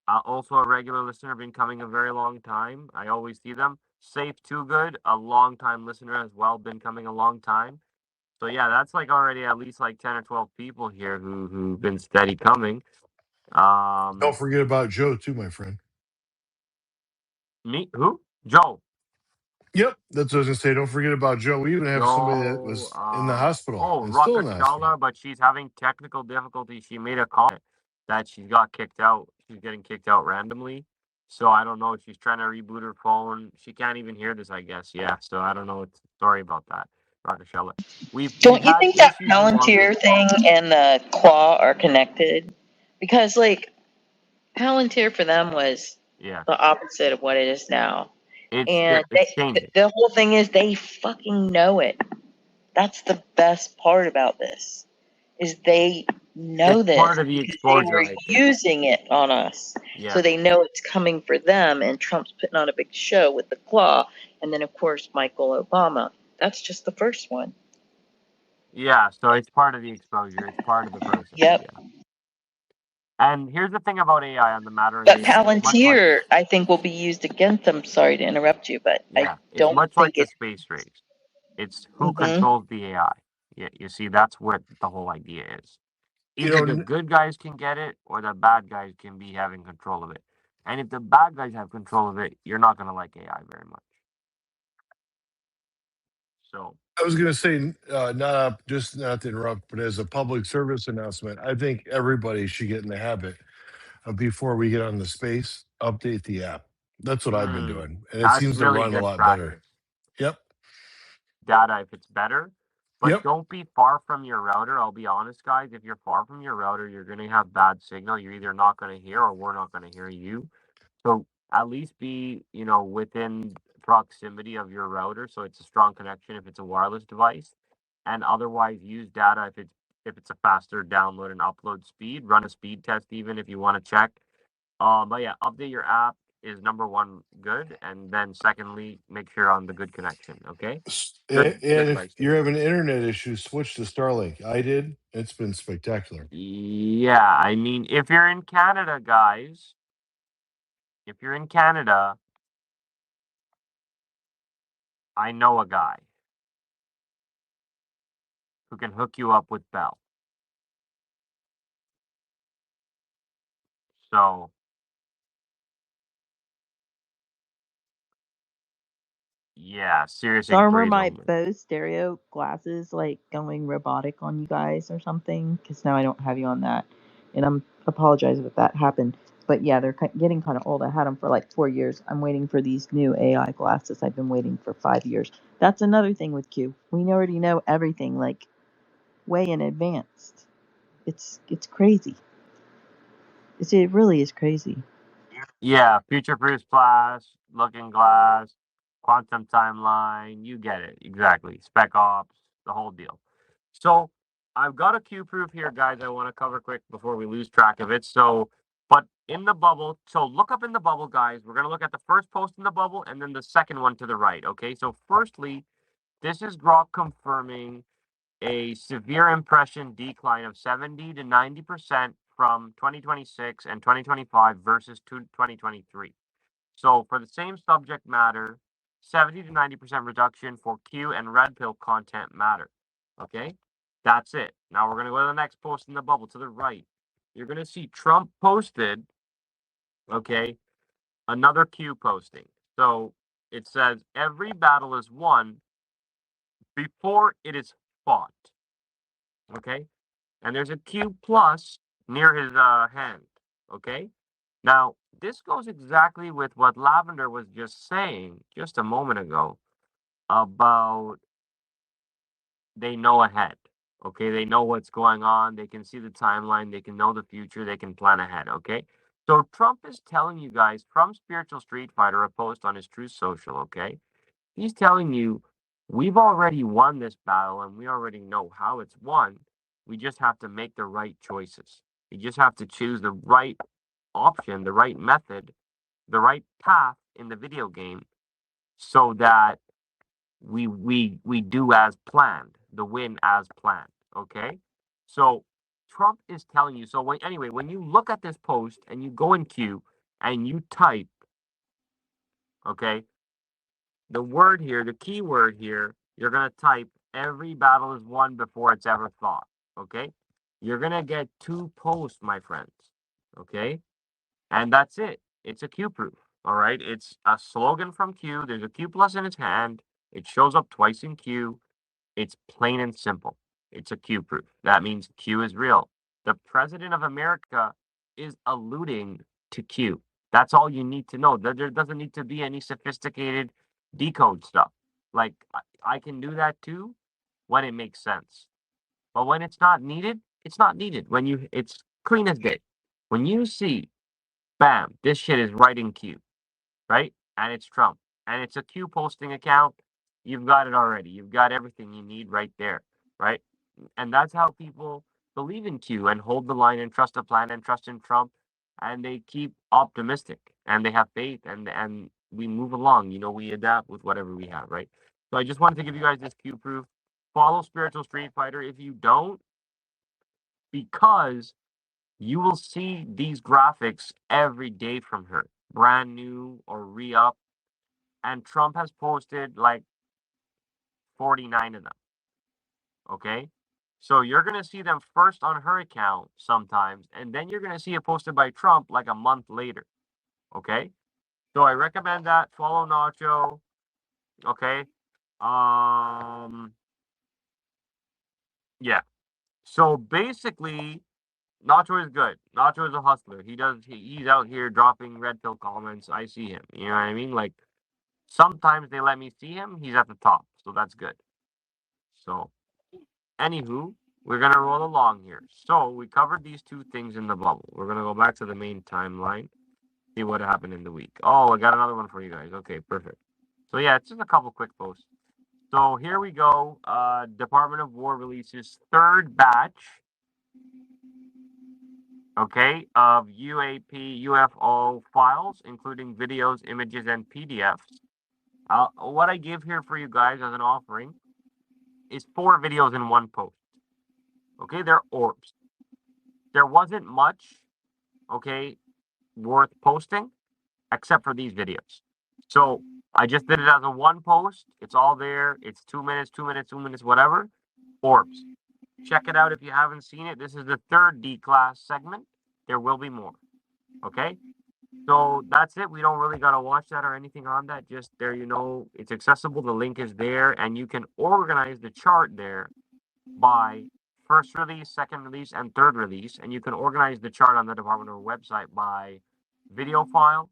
also a regular listener, been coming a very long time. I always see them. Safe Too Good, a long time listener as well, been coming a long time. So yeah, that's like already at least like 10 or 12 people here who've been steady coming. Don't forget about Joe too, my friend. Me? Who? Joe. Yep, that's what I was gonna say. Don't forget about Joe. We even have somebody that was in the hospital Oh, and still in the hospital. Rakashala, but she's having technical difficulties. She made a comment that she got kicked out. She's getting kicked out randomly. So I don't know. She's trying to reboot her phone. She can't even hear this, I guess. Yeah. So I don't know. Sorry about that, Rakashala. We've Don't you had think that issues along Palantir the thing and the claw are connected? Because like Palantir for them was yeah. the opposite of what it is now. And It's changing. the whole thing is they fucking know it. That's the best part about this, is they know It's this part of the because they exposure, were I think. using it on us. Yeah. So they know it's coming for them, and Trump's putting on a big show with the claw, and then of course Michael Obama. That's just the first one. Yeah, so it's part of the exposure. It's part of the process. Yep. Yeah. And here's the thing about AI on the matter of But AI. It's much like Palantir, I think, will be used against them. Sorry to interrupt you, but yeah, I it's don't much think like the it's. space race. It's who Mhm. controls the AI. Yeah, you see, that's what the whole idea is. You Either know, the good guys can get it, or the bad guys can be having control of it. And if the bad guys have control of it, you're not going to like AI very much. So I was going to say, not to interrupt, but as a public service announcement, I think everybody should get in the habit of, before we get on the space, update the app. That's what I've been doing, and it that's seems to really run a good lot practice. better. Yep. Data if it's better, but Yep. don't be far from your router. I'll be honest, guys. If you're far from your router, you're going to have bad signal. You're either not going to hear or we're not going to hear you. So at least be, within proximity of your router, so it's a strong connection if it's a wireless device, and otherwise use data if it's a faster download and upload speed. Run a speed test even if you want to check. But yeah, update your app is number one good, and then secondly, make sure you're on the good connection. Okay. And Good if advice. you're having internet issues, switch to Starlink. I did. It's been spectacular. Yeah, I mean, if you're in Canada, guys, if you're in Canada, I know a guy who can hook you up with Bell. So, yeah, seriously. So are my Bose stereo glasses like going robotic on you guys or something? Because now I don't have you on that, and I'm apologizing if that happened. But yeah, they're getting kind of old. I had them for like 4 years. I'm waiting for these new AI glasses. I've been waiting for 5 years. That's another thing with Q. We already know everything like way in advance. It's crazy. It really is crazy. Yeah, future-proof glass, looking glass, quantum timeline. You get it exactly. Spec ops, the whole deal. So I've got a Q proof here, guys. I want to cover quick before we lose track of it. So, but in the bubble, so look up in the bubble, guys. We're gonna look at the first post in the bubble and then the second one to the right. Okay. So firstly, this is Grok confirming a severe impression decline of 70 to 90% from 2026 and 2025 versus 2023. So for the same subject matter, 70 to 90% reduction for Q and red pill content matter. Okay, that's it. Now we're going to go to the next post in the bubble to the right. You're going to see Trump posted, okay, another Q posting. So it says every battle is won before it is fought. Okay, and there's a Q plus near his hand. Okay, now this goes exactly with what Lavender was just saying just a moment ago about they know ahead. Okay, they know what's going on. They can see the timeline. They can know the future. They can plan ahead. Okay, so Trump is telling you guys from Spiritual Street Fighter, a post on his Truth Social. Okay, he's telling you we've already won this battle and we already know how it's won. We just have to make the right choices. We just have to choose the right option, the right method, the right path in the video game so that we do as planned. the win as planned. Okay, so Trump is telling you. So when you look at this post and you go in Q and you type, okay, the word here, the key word here, you're gonna type every battle is won before it's ever fought. Okay, you're gonna get 2 posts, my friends. Okay, and that's it. It's a Q proof. All right, it's a slogan from Q. There's a Q plus in its hand. It shows up twice in Q. It's plain and simple. It's a Q proof. That means Q is real. The president of America is alluding to Q. That's all you need to know. There doesn't need to be any sophisticated decode stuff. Like I can do that too when it makes sense. But when it's not needed, it's not needed. It's clean as day. When you see, bam, this shit is right in Q, right? And it's Trump. And it's a Q posting account. You've got it already. You've got everything you need right there, right? And that's how people believe in Q and hold the line and trust the plan and trust in Trump. And they keep optimistic and they have faith and we move along. We adapt with whatever we have, right? So I just wanted to give you guys this Q proof. Follow Spiritual Street Fighter. If you don't, because you will see these graphics every day from her, brand new or re-up. And Trump has posted like 49 of them. Okay. So you're going to see them first on her account sometimes, and then you're going to see it posted by Trump like a month later. Okay. So I recommend that. Follow Nacho. Okay. Yeah. So basically, Nacho is good. Nacho is a hustler. He's out here dropping red pill comments. I see him. You know what I mean? Like sometimes they let me see him. He's at the top. So that's good. So anywho, we're gonna roll along here. So we covered these 2 things in the bubble. We're gonna go back to the main timeline, see what happened in the week. Oh, I got another one for you guys. Okay, perfect. So yeah, it's just a couple quick posts. So here we go. Department of War releases 3rd batch, okay, of UAP UFO files, including videos, images, and PDFs. What I give here for you guys as an offering is 4 videos in 1 post. Okay, they're orbs. There wasn't much, okay, worth posting except for these videos. So I just did it as a 1 post. It's all there. It's 2 minutes, 2 minutes, 2 minutes, whatever. Orbs. Check it out if you haven't seen it. This is the 3rd D-class segment. There will be more. Okay? So that's it. We don't really got to watch that or anything on that. Just there, it's accessible. The link is there, and you can organize the chart there by 1st release, 2nd release, and 3rd release. And you can organize the chart on the Department of website by video file,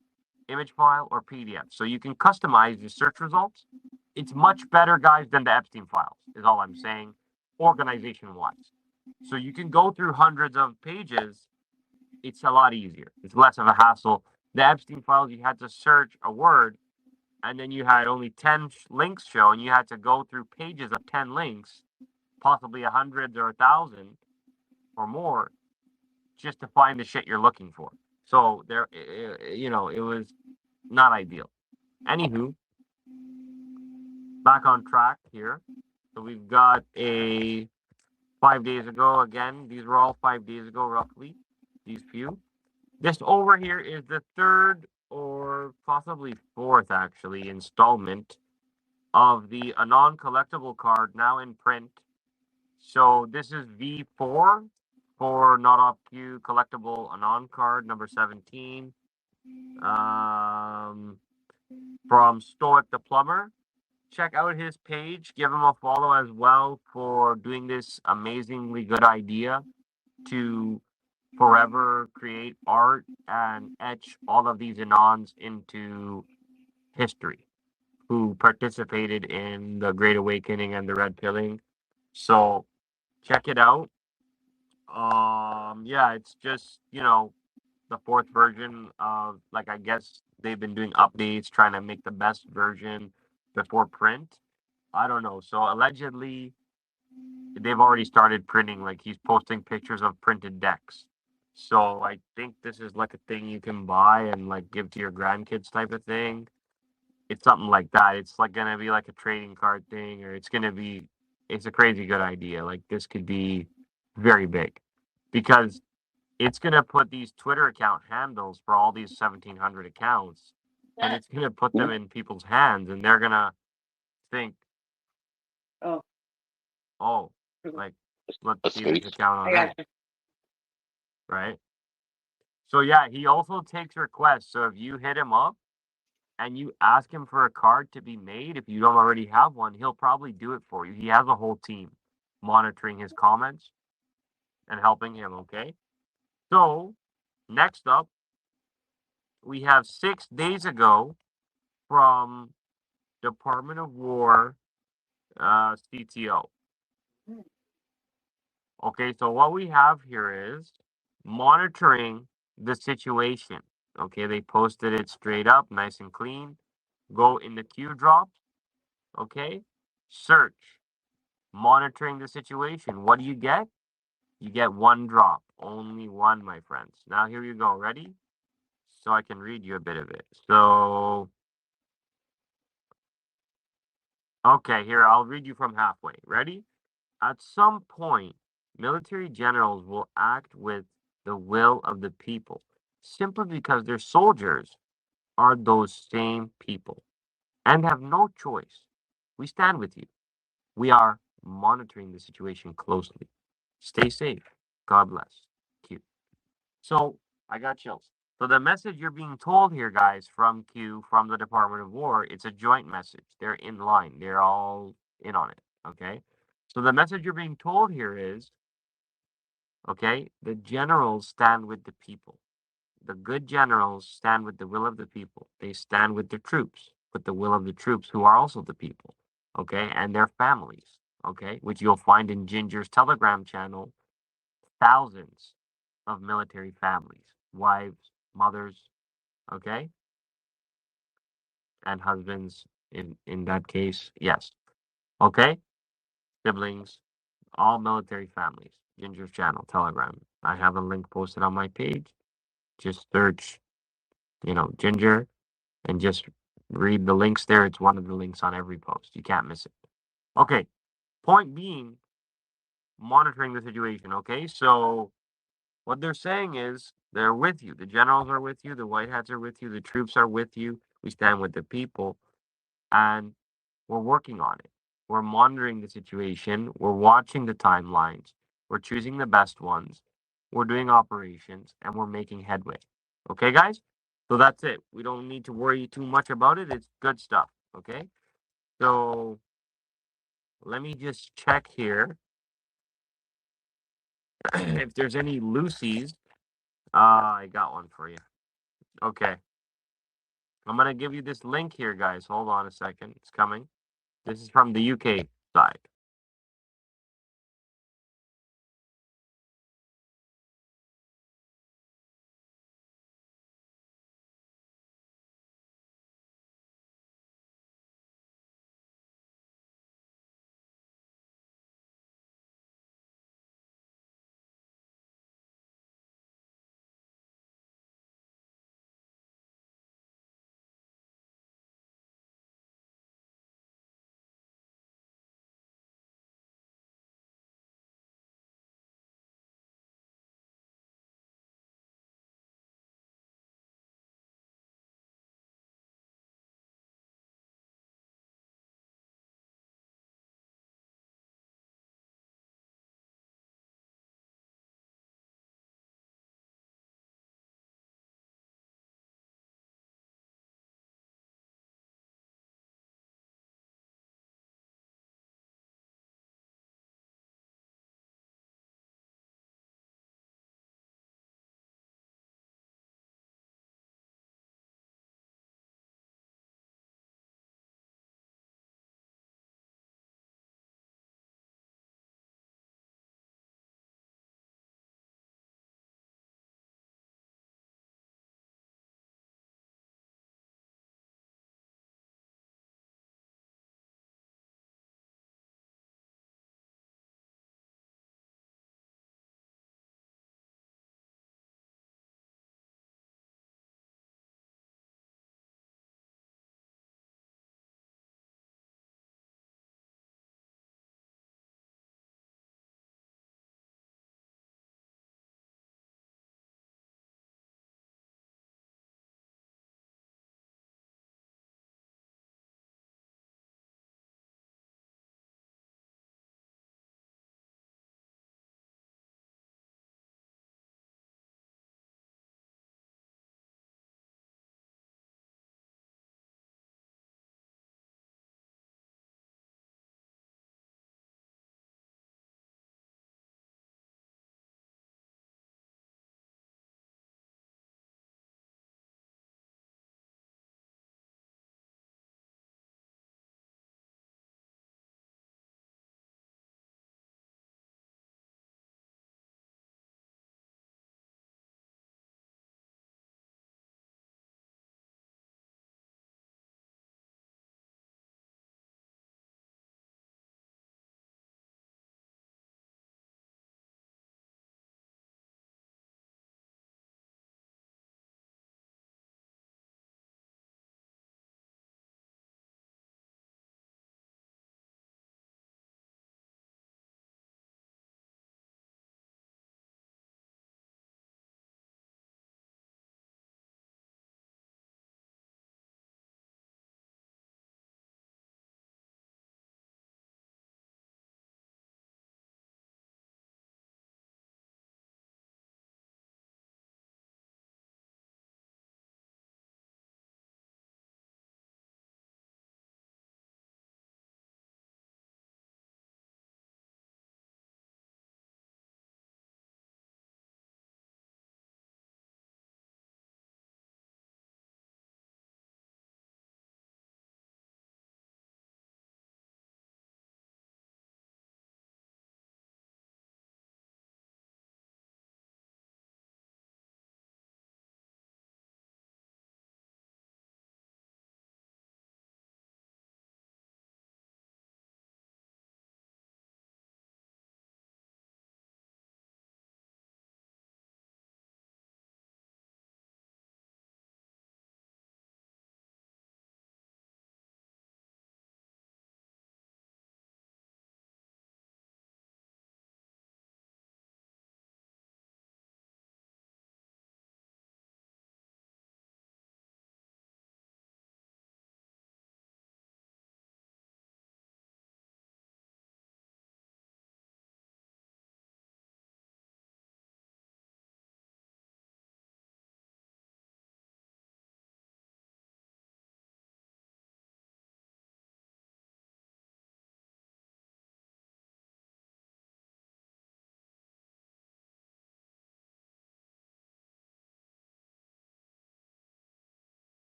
image file, or PDF. So you can customize your search results. It's much better, guys, than the Epstein files, is all I'm saying, organization-wise. So you can go through hundreds of pages. It's a lot easier. It's less of a hassle. The Epstein files, you had to search a word, and then you had only 10 links show, and you had to go through pages of 10 links, possibly 100 or 1,000 or more, just to find the shit you're looking for. So there, it was not ideal. Anywho, back on track here. So we've got a 5 days ago again. These were all 5 days ago, roughly. These few. This over here is the 3rd or possibly 4th, actually, installment of the Anon collectible card now in print. So this is V4 for Not Off Q collectible Anon card number 17. From Stoic the Plumber. Check out his page. Give him a follow as well for doing this amazingly good idea to forever create art and etch all of these Anons into history who participated in the Great Awakening and the Red Pilling. So check it out. Yeah, it's just, the 4th version of, like, I guess they've been doing updates, trying to make the best version before print. I don't know. So allegedly, they've already started printing. Like, he's posting pictures of printed decks. So I think this is like a thing you can buy and like give to your grandkids type of thing. It's something like that. It's like gonna be like a trading card thing, or it's gonna be it's a crazy good idea. Like, this could be very big, because it's going to put these Twitter account handles for all these 1,700 accounts, and it's going to put them in people's hands, and they're going to think, oh, like, let's see this account already, right? So yeah, he also takes requests. So if you hit him up and you ask him for a card to be made, if you don't already have one, he'll probably do it for you. He has a whole team monitoring his comments and helping him, okay? So next up, we have 6 days ago from Department of War CTO. Okay, so what we have here is monitoring the situation. Okay, they posted it straight up, nice and clean. Go in the Q drops. Okay, search, monitoring the situation. What do you get? You get 1 drop, only 1, my friends. Now here you go. Ready? So I can read you a bit of it. So, okay, here, I'll read you from halfway. Ready? At some point, military generals will act with the will of the people, simply because their soldiers are those same people and have no choice. We stand with you. We are monitoring the situation closely. Stay safe. God bless. Q. So I got chills. So the message you're being told here, guys, from Q, from the Department of War, it's a joint message. They're in line. They're all in on it. Okay. So the message you're being told here is, okay, the generals stand with the people. The good generals stand with the will of the people. They stand with the troops, with the will of the troops, who are also the people, okay, and their families, okay, which you'll find in Ginger's Telegram channel. Thousands of military families, wives, mothers, okay, and husbands in that case, yes, okay, siblings, all military families. Ginger's channel, Telegram. I have a link posted on my page. Just search, Ginger, and just read the links there. It's one of the links on every post. You can't miss it. Okay. Point being, monitoring the situation. Okay. So what they're saying is they're with you. The generals are with you. The white hats are with you. The troops are with you. We stand with the people, and we're working on it. We're monitoring the situation. We're watching the timelines. We're choosing the best ones. We're doing operations, and we're making headway. Okay, guys? So that's it. We don't need to worry too much about it. It's good stuff. Okay? So let me just check here if there's any Lucy's. I got one for you. Okay. I'm going to give you this link here, guys. Hold on a second. It's coming. This is from the UK side.